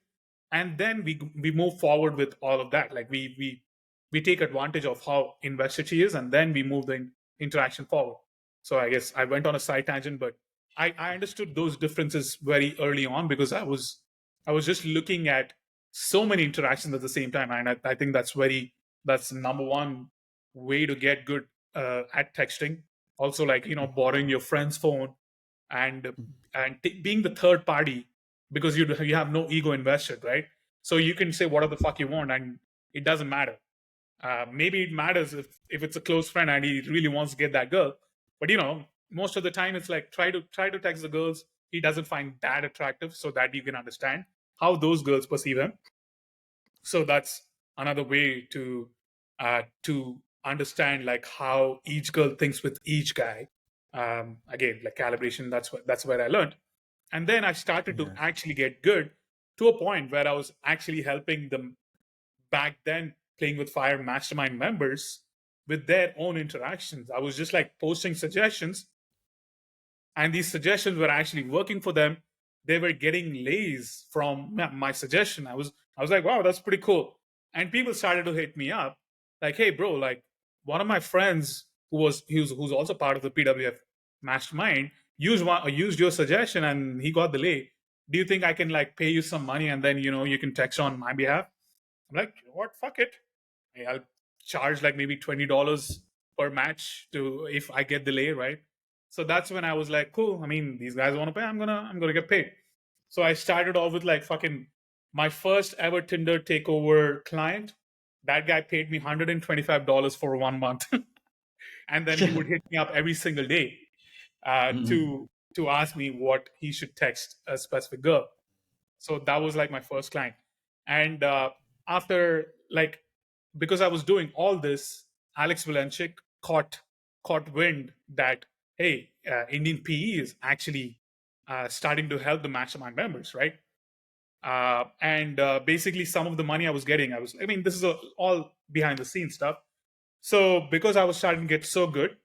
and then we move forward with all of that. Like, we take advantage of how invested she is, and then we move the interaction forward. So I guess I went on a side tangent, but I understood those differences very early on because I was just looking at so many interactions at the same time, and I think that's number one way to get good at texting. Also, like, borrowing your friend's phone and being the third party, because you have no ego invested, right? So you can say whatever the fuck you want and it doesn't matter. Maybe it matters if it's a close friend and he really wants to get that girl, but most of the time it's like, try to text the girls he doesn't find that attractive, so that you can understand how those girls perceive him. So that's another way to understand, like, how each girl thinks with each guy. Again, like calibration, that's where I learned. And then I started to actually get good, to a point where I was actually helping them back then, playing with Fire Mastermind members with their own interactions. I was just like posting suggestions, and these suggestions were actually working for them. They were getting lays from my suggestion. I was like, wow, that's pretty cool. And people started to hit me up like, hey bro, like, one of my friends who's also part of the PWF mastermind used your suggestion and he got the lay. Do you think I can like pay you some money and then you can text on my behalf? I'm like, you know what, fuck it. I'll charge like maybe $20 per match to if I get the lay, right? So that's when I was like, cool. I mean, these guys want to pay. I'm gonna get paid. So I started off with like fucking my first ever Tinder takeover client. That guy paid me $125 for 1 month, and then he would hit me up every single day to ask me what he should text a specific girl. So that was like my first client, and after like, because I was doing all this, Alex Valenchik caught wind that, hey, Indian PE is actually starting to help the mastermind members, right? And basically, some of the money I was getting, this is all behind the scenes stuff. So because I was starting to get so good,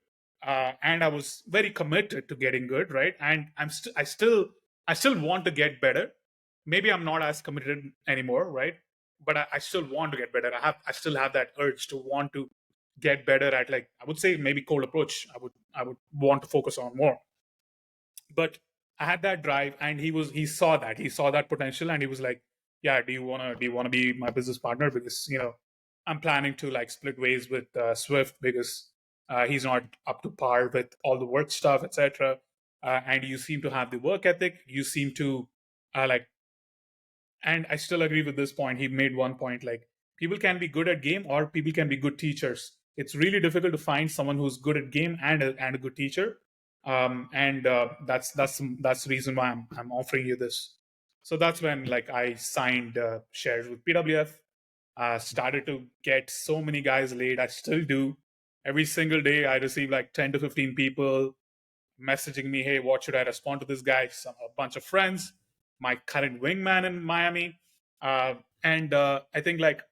and I was very committed to getting good, right? And I still want to get better. Maybe I'm not as committed anymore, right? But I still want to get better. I still have that urge to want to get better at, like, I would say maybe cold approach. I would want to focus on more. But I had that drive, and he saw that potential, and he was like, "Yeah, do you wanna be my business partner? Because I'm planning to like split ways with Swift because he's not up to par with all the work stuff, etc. And you seem to have the work ethic. You seem to like." And I still agree with this point. He made one point, like, people can be good at game or people can be good teachers. It's really difficult to find someone who's good at game and a good teacher. And that's the reason why I'm offering you this. So that's when, like, I signed shares with PWF. Started to get so many guys laid. I still do. Every single day I receive like 10 to 15 people messaging me, "Hey, what should I respond to this guy?" A bunch of friends, my current wingman in Miami. And I think, like,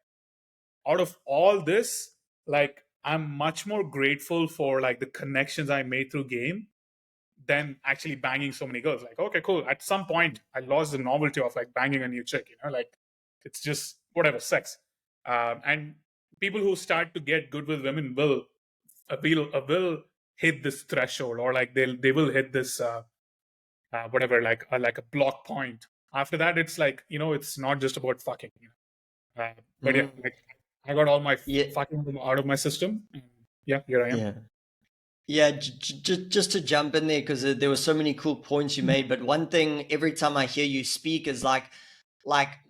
out of all this, like, I'm much more grateful for like the connections I made through game than actually banging so many girls. Like, okay, cool. At some point, I lost the novelty of like banging a new chick. Like, it's just whatever, sex. And people who start to get good with women will hit this threshold, or like they will hit this whatever, like a block point. After that, it's like, it's not just about fucking. But yeah, like, I got all my Yeah, fucking out of my system. And yeah, here I am. yeah. Yeah, just to jump in there, because there were so many cool points you made. But one thing every time I hear you speak is like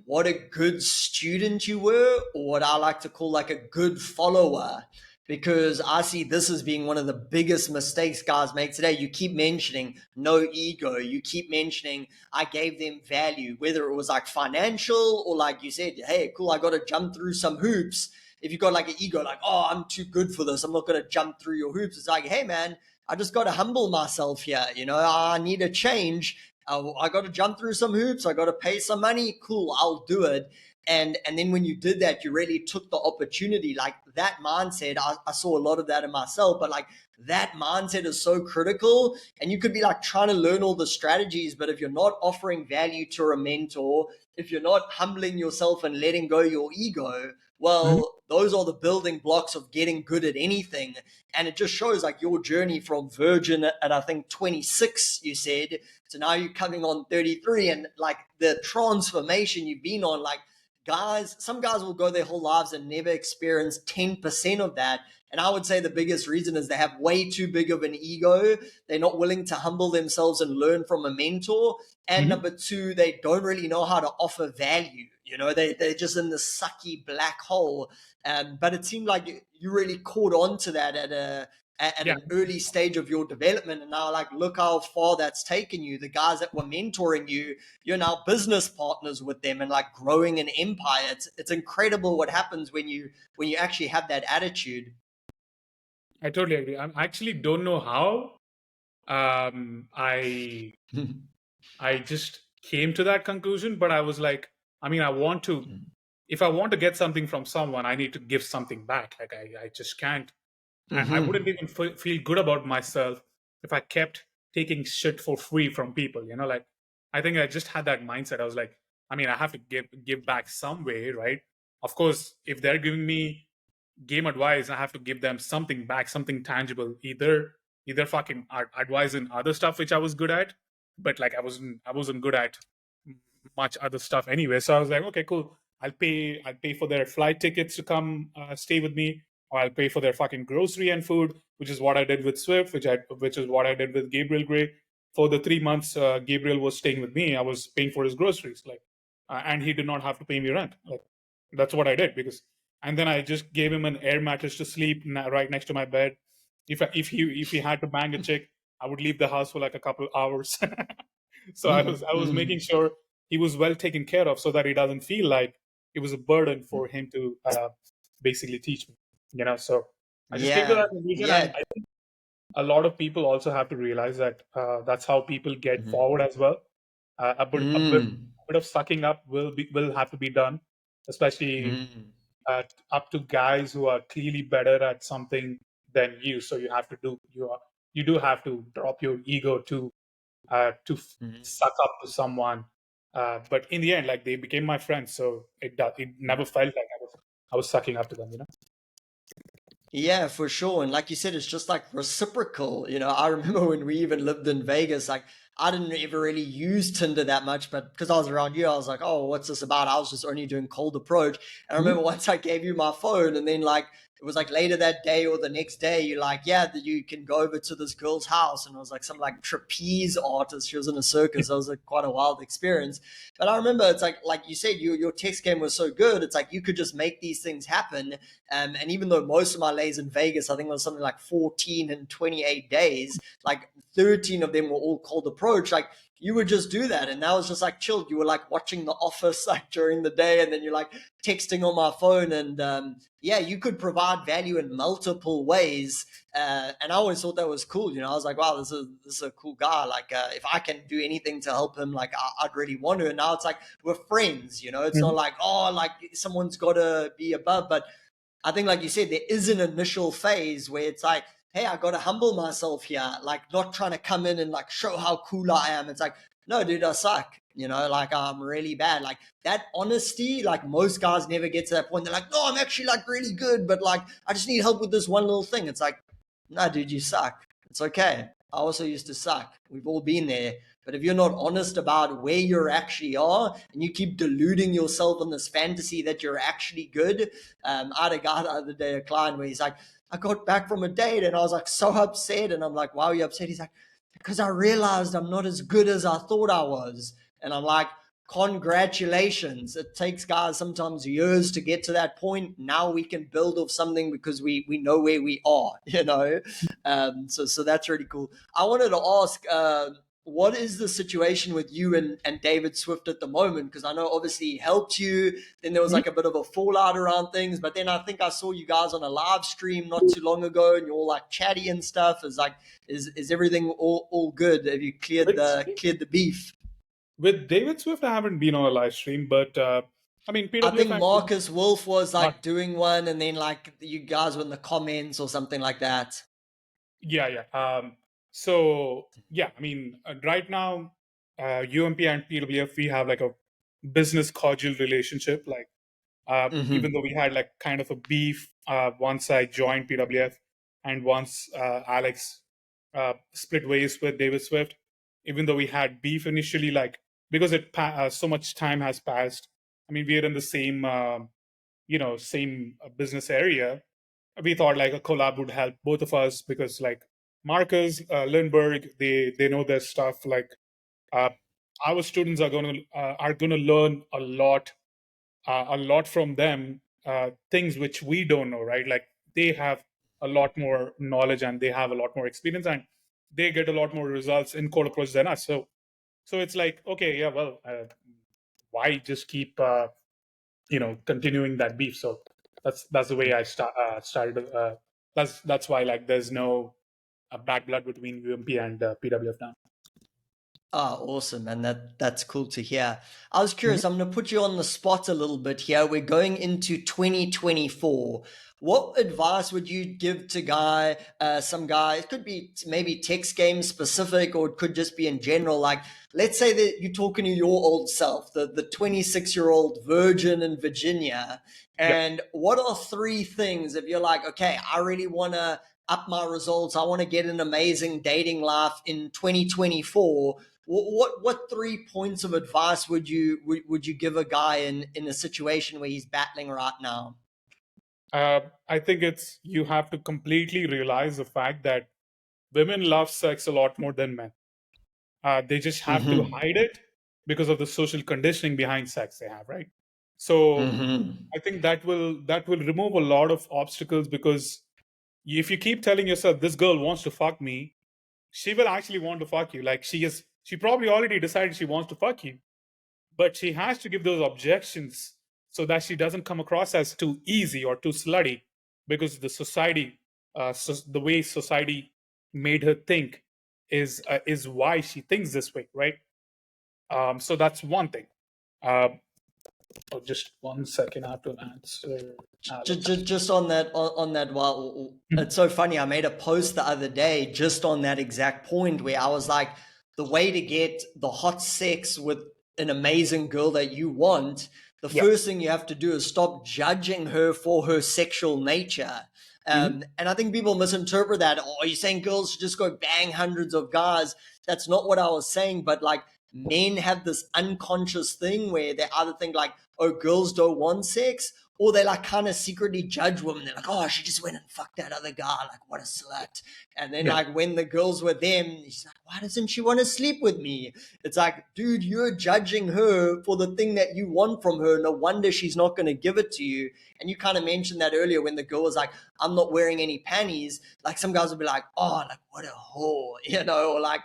what a good student you were, or what I like to call like a good follower. Because I see this as being one of the biggest mistakes guys make today. You keep mentioning no ego. You keep mentioning I gave them value, whether it was like financial or like you said, hey, cool, I got to jump through some hoops. If you got like an ego, like, oh, I'm too good for this, I'm not going to jump through your hoops. It's like, hey, man, I just got to humble myself here. I need a change. I got to jump through some hoops. I got to pay some money. Cool, I'll do it. And then when you did that, you really took the opportunity. Like that mindset, I saw a lot of that in myself, but like that mindset is so critical. And you could be like trying to learn all the strategies, but if you're not offering value to a mentor, if you're not humbling yourself and letting go your ego, well, those are the building blocks of getting good at anything. And it just shows like your journey from virgin at I think 26, you said, to now you're coming on 33, and like the transformation you've been on. Like, some guys will go their whole lives and never experience 10% of that. And I would say the biggest reason is they have way too big of an ego. They're not willing to humble themselves and learn from a mentor. And number two, they don't really know how to offer value. They're just in this sucky black hole. But it seemed like you really caught on to that at Yeah. an early stage of your development. And now, like, look how far that's taken you. The guys that were mentoring you, you're now business partners with them and like growing an empire. It's incredible what happens when you actually have that attitude. I totally agree. I actually don't know how. I just came to that conclusion, but I was like, I want to. If I want to get something from someone, I need to give something back. Like, I just can't. I wouldn't even feel good about myself if I kept taking shit for free from people. Like, I think I just had that mindset. I was like, I have to give back some way, right? Of course, if they're giving me game advice, I have to give them something back, something tangible. Either fucking advice in other stuff which I was good at, but like I wasn't good at much other stuff anyway. So I was like, okay, cool. I'll pay for their flight tickets to come stay with me, or I'll pay for their fucking grocery and food, which is what I did with Swift, which is what I did with Gabriel Gray. For the 3 months Gabriel was staying with me, I was paying for his groceries, like, and he did not have to pay me rent. Like, that's what I did. And then I just gave him an air mattress to sleep right next to my bed. If he had to bang a chick, I would leave the house for like a couple hours. So I was making sure he was well taken care of, so that he doesn't feel like it was a burden for him to basically teach me. So I just came to Yeah, that conclusion, and yeah. a lot of people also have to realize that that's how people get Mhm. forward as well. Mm. A bit of sucking up will have to be done, especially Mm. up to guys who are clearly better at something than you. So you do have to drop your ego to Mm. suck up to someone. But in the end, like they became my friends, so it never felt like I was sucking up to them. Yeah, for sure. And like you said, it's just like reciprocal. I remember when we even lived in Vegas, like I didn't ever really use Tinder that much, but because I was around you, I was like, oh, what's this about? I was just only doing cold approach. And I Mhm. remember once I gave you my phone, and then like it was like later that day or the next day, you're like, yeah, that you can go over to this girl's house. And it was like some like trapeze artist. She was in a circus. That was like quite a wild experience. But I remember it's like you said, your text game was so good. It's like you could just make these things happen. And even though most of my lays in Vegas, I think it was something like 14 and 28 days, like 13 of them were all cold approach. Like you would just do that. And that was just like chilled. You were like watching The Office like during the day, and then you're like texting on my phone. And yeah, you could provide value in multiple ways. And I always thought that was cool. I was like, wow, this is a cool guy. Like, if I can do anything to help him, like, I'd really want to. And now it's like we're friends. It's not Mhm. like, oh, like someone's got to be above. But I think, like you said, there is an initial phase where it's like, hey, I got to humble myself here, like not trying to come in and like show how cool I am. It's like, no, dude, I suck. Like I'm really bad. Like that honesty, like most guys never get to that point. They're like, no, I'm actually like really good, but like I just need help with this one little thing. It's like, no, dude, you suck. It's okay. I also used to suck. We've all been there. But if you're not honest about where you actually are and you keep deluding yourself in this fantasy that you're actually good, I had a guy the other day, a client, where he's like, I got back from a date and I was like so upset. And I'm like, why are you upset? He's like, because I realized I'm not as good as I thought I was. And I'm like, congratulations. It takes guys sometimes years to get to that point. Now we can build off something because we know where we are. So that's really cool. I wanted to ask, what is the situation with you and David Swift at the moment? Because I know obviously he helped you. Then there was like a bit of a fallout around things. But then I think I saw you guys on a live stream not too long ago, and you're all like chatty and stuff. Is like, is everything all good? Have you cleared With the beef? with David Swift, I haven't been on a live stream, but I mean I PWF. think Marcus Wolf was Mark, like doing one, and then like you guys were in the comments or something like that. yeah, yeah. So yeah, I mean, right now, UMP and PWF, we have like a business cordial relationship. Like, even Mm-hmm. though we had like kind of a beef once I joined PWF, and once Alex split ways with David Swift, even though we had beef initially, like because so much time has passed. I mean, we are in the same, same business area. We thought like a collab would help both of us because like Marcus Lindbergh, they know their stuff. Like uh, our students are gonna learn a lot from them, things which we don't know, right? Like they have a lot more knowledge and they have a lot more experience and they get a lot more results in code approach than us. So it's like, okay, yeah, well, why just keep continuing that beef? So that's the way I started. That's why like there's no bad blood between UMP and PWF now. Oh, awesome, and that's cool to hear. I was Mhm. curious. I'm going to put you on the spot a little bit here. We're going into 2024. What advice would you give to some guy? It could be maybe text game specific, or it could just be in general. Like, let's say that you're talking to your old self, the 26-year-old virgin in Virginia. Yeah. And what are three things if you're like, okay, I really want to up my results. I want to get an amazing dating life in 2024. What 3 points of advice would you give a guy in a situation where he's battling right now? I think it's you have to completely realize the fact that women love sex a lot more than men. They just have to Mm-hmm. hide it because of the social conditioning behind sex they have, right? So Mm-hmm. I think that will remove a lot of obstacles because if you keep telling yourself this girl wants to fuck me, she will actually want to fuck you. Like she probably already decided she wants to fuck you, but she has to give those objections so that she doesn't come across as too easy or too slutty because the society, the way society made her think is why she thinks this way, right? So that's one thing. Oh, just 1 second, I have to answer Alex. Just on that, well, it's so funny. I made a post the other day just on that exact point where I was like, the way to get the hot sex with an amazing girl that you want, the Yeah. first thing you have to do is stop judging her for her sexual nature. And I think people misinterpret that. Oh, are you saying girls should just go bang hundreds of guys? That's not what I was saying. But like, men have this unconscious thing where they either think like, oh, girls don't want sex, or they like kind of secretly judge women. They're like, oh, she just went and fucked that other guy. Like, what a slut. And then Yeah. like when the girl's with them, she's like, why doesn't she want to sleep with me? It's like, dude, you're judging her for the thing that you want from her. No wonder she's not going to give it to you. And you kind of mentioned that earlier when the girl was like, I'm not wearing any panties. Like some guys would be like, oh, like what a whore, you know, or like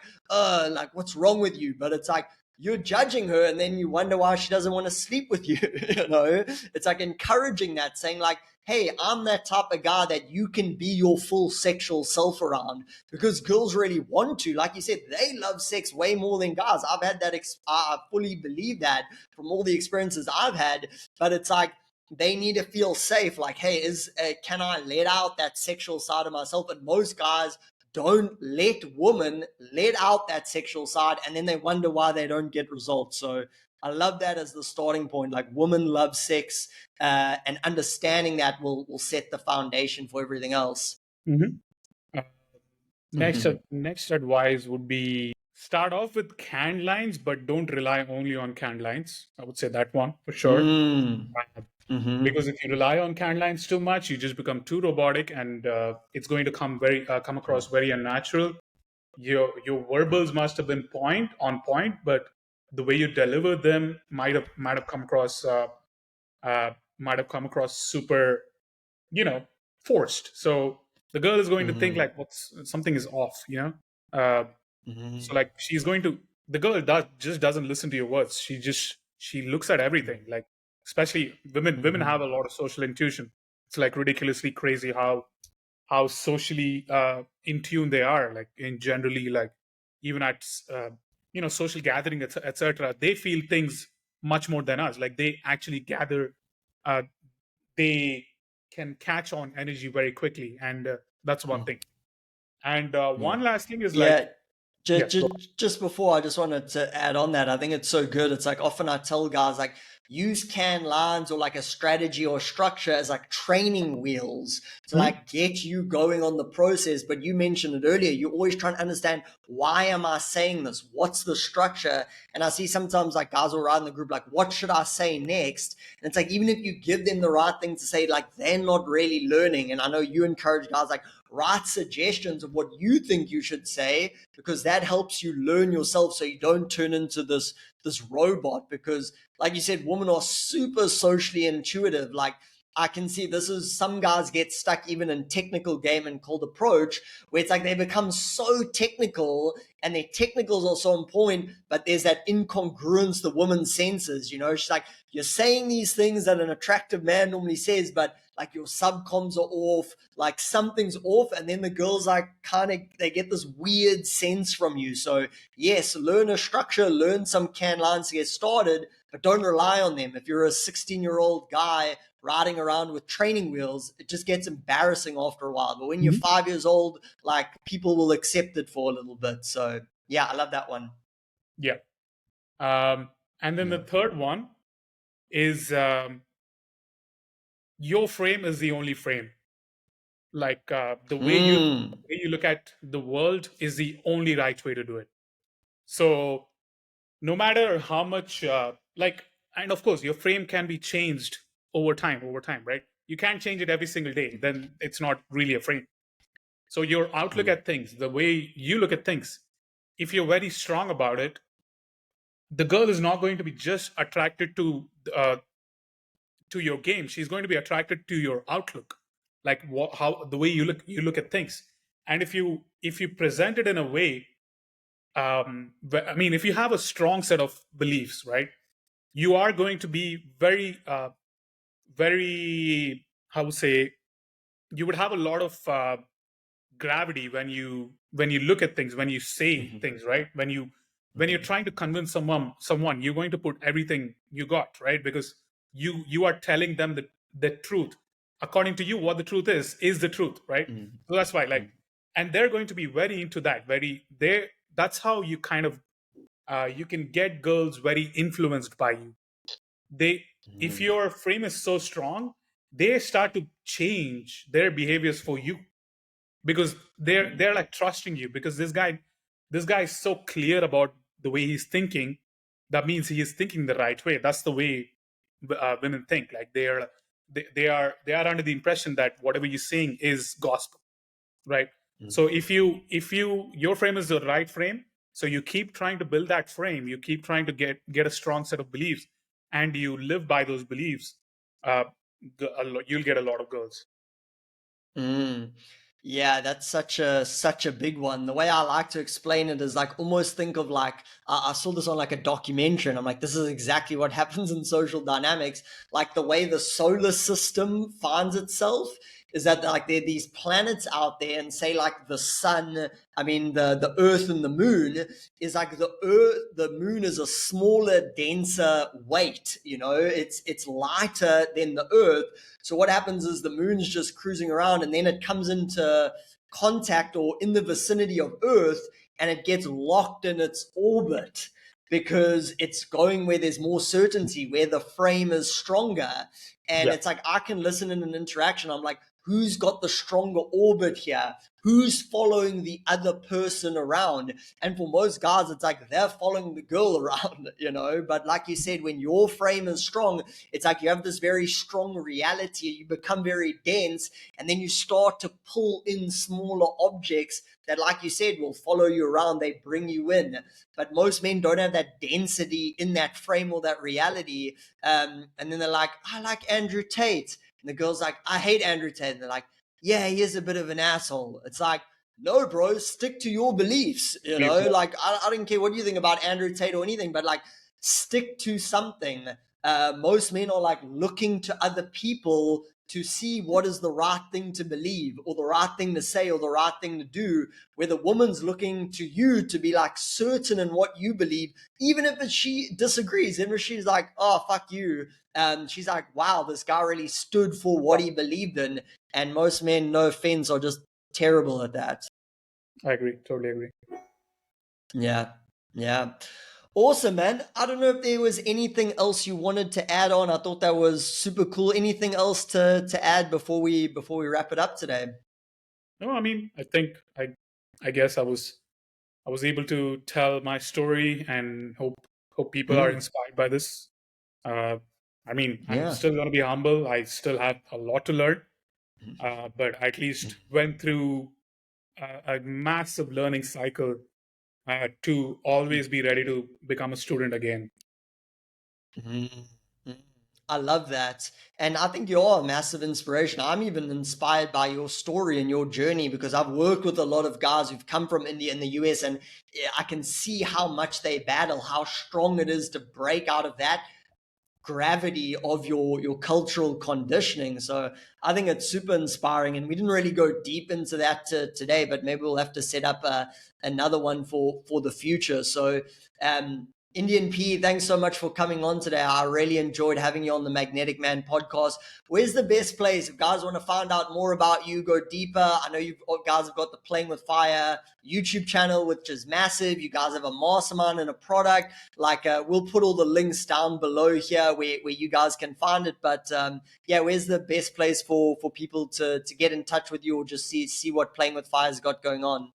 what's wrong with you? But it's like, you're judging her and then you wonder why she doesn't want to sleep with you. You know, it's like encouraging that, saying like, hey, I'm that type of guy that you can be your full sexual self around, because girls really want to. Like you said, they love sex way more than guys. I've had that. I fully believe that from all the experiences I've had. But it's like, they need to feel safe. Like, hey, can I let out that sexual side of myself? And most guys don't let women let out that sexual side, and then they wonder why they don't get results. So I love that as the starting point. Like, women love sex, and understanding that will set the foundation for everything else. Uh, next advice would be start off with canned lines, but don't rely only on canned lines. I would say that one for sure. Because if you rely on canned lines too much, you just become too robotic, and it's going to come across very unnatural. Your verbals must have been on point, but the way you deliver them might have come across super, forced. So the girl is going to think like something is off, So like the girl doesn't listen to your words. She looks at everything. Like, especially women have a lot of social intuition. It's like ridiculously crazy how socially in tune they are. Like, in generally, like, even at social gathering, etc. They feel things much more than us. Like, they actually gather. They can catch on energy very quickly, and that's one thing. And one last thing is like, just before, I just wanted to add on that. I think it's so good. It's like, often I tell guys like, use canned lines or like a strategy or structure as like training wheels to like get you going on the process. But you mentioned it earlier, you're always trying to understand, why am I saying this? What's the structure? And I see sometimes like guys will write in the group like, what should I say next? And it's like, even if you give them the right thing to say, like, they're not really learning. And I know you encourage guys like, write suggestions of what you think you should say, because that helps you learn yourself, so you don't turn into this robot. Because like you said, women are super socially intuitive. Like, I can see this is, some guys get stuck even in technical game and cold approach, where it's like they become so technical and their technicals are so on point, but there's that incongruence the woman senses. She's like, you're saying these things that an attractive man normally says, but like your subcoms are off, like something's off. And then the girls like they get this weird sense from you. So yes, learn a structure, learn some canned lines to get started, but don't rely on them. If you're a 16-year-old guy riding around with training wheels, it just gets embarrassing after a while. But when you're 5 years old, like, people will accept it for a little bit. So yeah, I love that one. Yeah. And then the third one is, your frame is the only frame. Like, the way you look at the world is the only right way to do it. So no matter how much, and of course, your frame can be changed over time, right? You can't change it every single day. Then it's not really a frame. So your outlook at things, the way you look at things, if you're very strong about it, the girl is not going to be just attracted to your game. She's going to be attracted to your outlook, like how the way you look at things. And if you present it in a way, if you have a strong set of beliefs, right, you are going to be very very, how would say, you would have a lot of gravity when you look at things, when you say Mhm. things, right? When you're trying to convince someone, you're going to put everything you got, right? Because you are telling them the truth. According to you, what the truth is the truth, right? Mhm. So that's why, like, Mhm. and they're going to be very into that. Very they That's how you kind of you can get girls very influenced by you. They If Mhm. your frame is so strong, they start to change their behaviors for you, because they're like trusting you, because this guy is so clear about the way he's thinking. That means he is thinking the right way. That's the way women think. Like they are under the impression that whatever you're saying is gospel, right? Mhm. So if your frame is the right frame, so you keep trying to build that frame, you keep trying to get a strong set of beliefs, and you live by those beliefs, uh, you'll get a lot of girls. Mm. Yeah, that's such a big one. The way I like to explain it is like almost think of like I saw this on like a documentary, and I'm like, this is exactly what happens in social dynamics. Like the way the solar system finds itself is that like there are these planets out there, and say like the sun, I mean the Earth and the Moon is like the Moon is a smaller, denser weight. You know, it's lighter than the Earth, so what happens is the moon's just cruising around, and then it comes into contact or in the vicinity of Earth, and it gets locked in its orbit because it's going where there's more certainty, where the frame is stronger. And Yeah. it's like I can listen in an interaction. I'm like, who's got the stronger orbit here? Who's following the other person around? And for most guys, it's like they're following the girl around, you know. But like you said, when your frame is strong, it's like you have this very strong reality, you become very dense, and then you start to pull in smaller objects that, like you said, will follow you around, they bring you in. But most men don't have that density in that frame or that reality. And then they're like, I like Andrew Tate. And the girl's like, I hate Andrew Tate. And they're like, yeah, he is a bit of an asshole. It's like, no, bro, stick to your beliefs. You Please, know, yeah. like, I don't care what you think about Andrew Tate or anything, but like, stick to something. Most men are like looking to other people to see what is the right thing to believe or the right thing to say or the right thing to do, where the woman's looking to you to be like certain in what you believe, even if she disagrees. And if she's like, oh, fuck you, she's like, wow, this guy really stood for what he believed in. And most men, no offense, are just terrible at that. I agree, totally agree. Yeah. Yeah. Awesome, man. I don't know if there was anything else you wanted to add on. I thought that was super cool. Anything else to add before we wrap it up today? No, I mean, I guess I was able to tell my story, and hope people are Mm, inspired by this. Uh, I mean, I'm yeah. still going to be humble. I still have a lot to learn, but I at least went through a massive learning cycle to always be ready to become a student again. Mm, mm. I love that. And I think you're a massive inspiration. I'm even inspired by your story and your journey because I've worked with a lot of guys who've come from India and the US, and I can see how much they battle, how strong it is to break out of that gravity of your cultural conditioning. So I think it's super inspiring, and we didn't really go deep into that today, but maybe we'll have to set up another one for the future. So Indian P, thanks so much for coming on today. I really enjoyed having you on the Magnetic Man podcast. Where's the best place if guys want to find out more about you, go deeper? I know you guys have got the Playing with Fire YouTube channel, which is massive. You guys have a mastermind and a product. Like we'll put all the links down below here where you guys can find it. But yeah, where's the best place for people to get in touch with you or just see what Playing with Fire's got going on?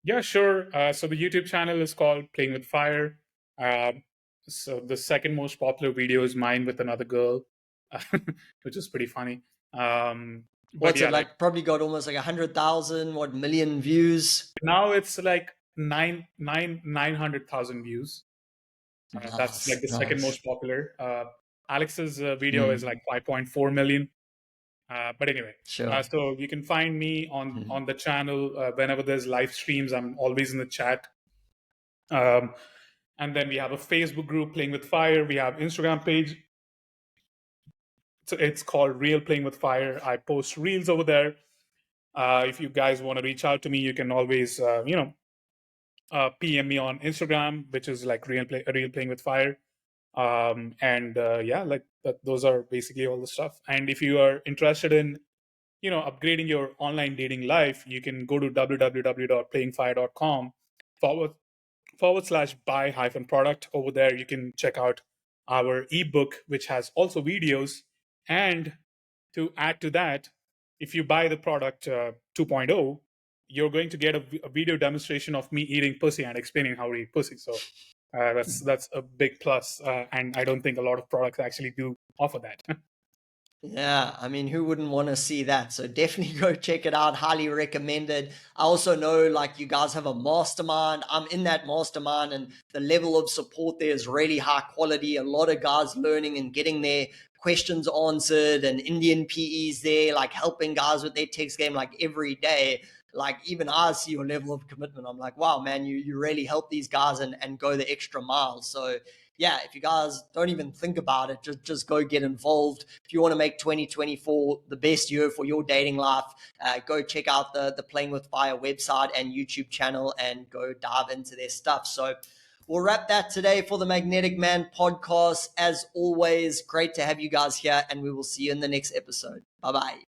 Yeah, sure. So the YouTube channel is called Playing with Fire. Um, so the second most popular video is mine with another girl, which is pretty funny. But What's yeah, it like like? Probably got almost like 100,000, what, million views? now it's like 900,000 views. That's like Nice, the second nice. most popular. Alex's video is Mm, like 5.4 million. But anyway, sure. so you can find me on Mm, on the channel whenever there's live streams. I'm always in the chat. Um, and then we have a Facebook group, Playing with Fire. We have Instagram page. So it's called Real Playing with Fire. I post reels over there. If you guys want to reach out to me, you can always, PM me on Instagram, which is like real playing with fire. And yeah, like those are basically all the stuff. And if you are interested in, upgrading your online dating life, you can go to www.playingfire.com forward slash buy hyphen product. Over there, you can check out our ebook, which has also videos. And to add to that, if you buy the product 2.0, you're going to get a video demonstration of me eating pussy and explaining how to eat pussy. So that's a big plus, and I don't think a lot of products actually do offer that. Yeah, I mean, who wouldn't want to see that? So definitely go check it out. Highly recommended. I also know like you guys have a mastermind. I'm in that mastermind, and the level of support there is really high quality. A lot of guys learning and getting their questions answered, and Indian PEs there, like helping guys with their text game like every day. Like even I see your level of commitment. I'm like, wow, man, you really help these guys and go the extra mile. So yeah, if you guys don't even think about it, just go get involved. If you want to make 2024 the best year for your dating life, go check out the Playing with Fire website and YouTube channel and go dive into their stuff. So we'll wrap that today for the Magnetic Man podcast. As always, great to have you guys here, and we will see you in the next episode. Bye bye.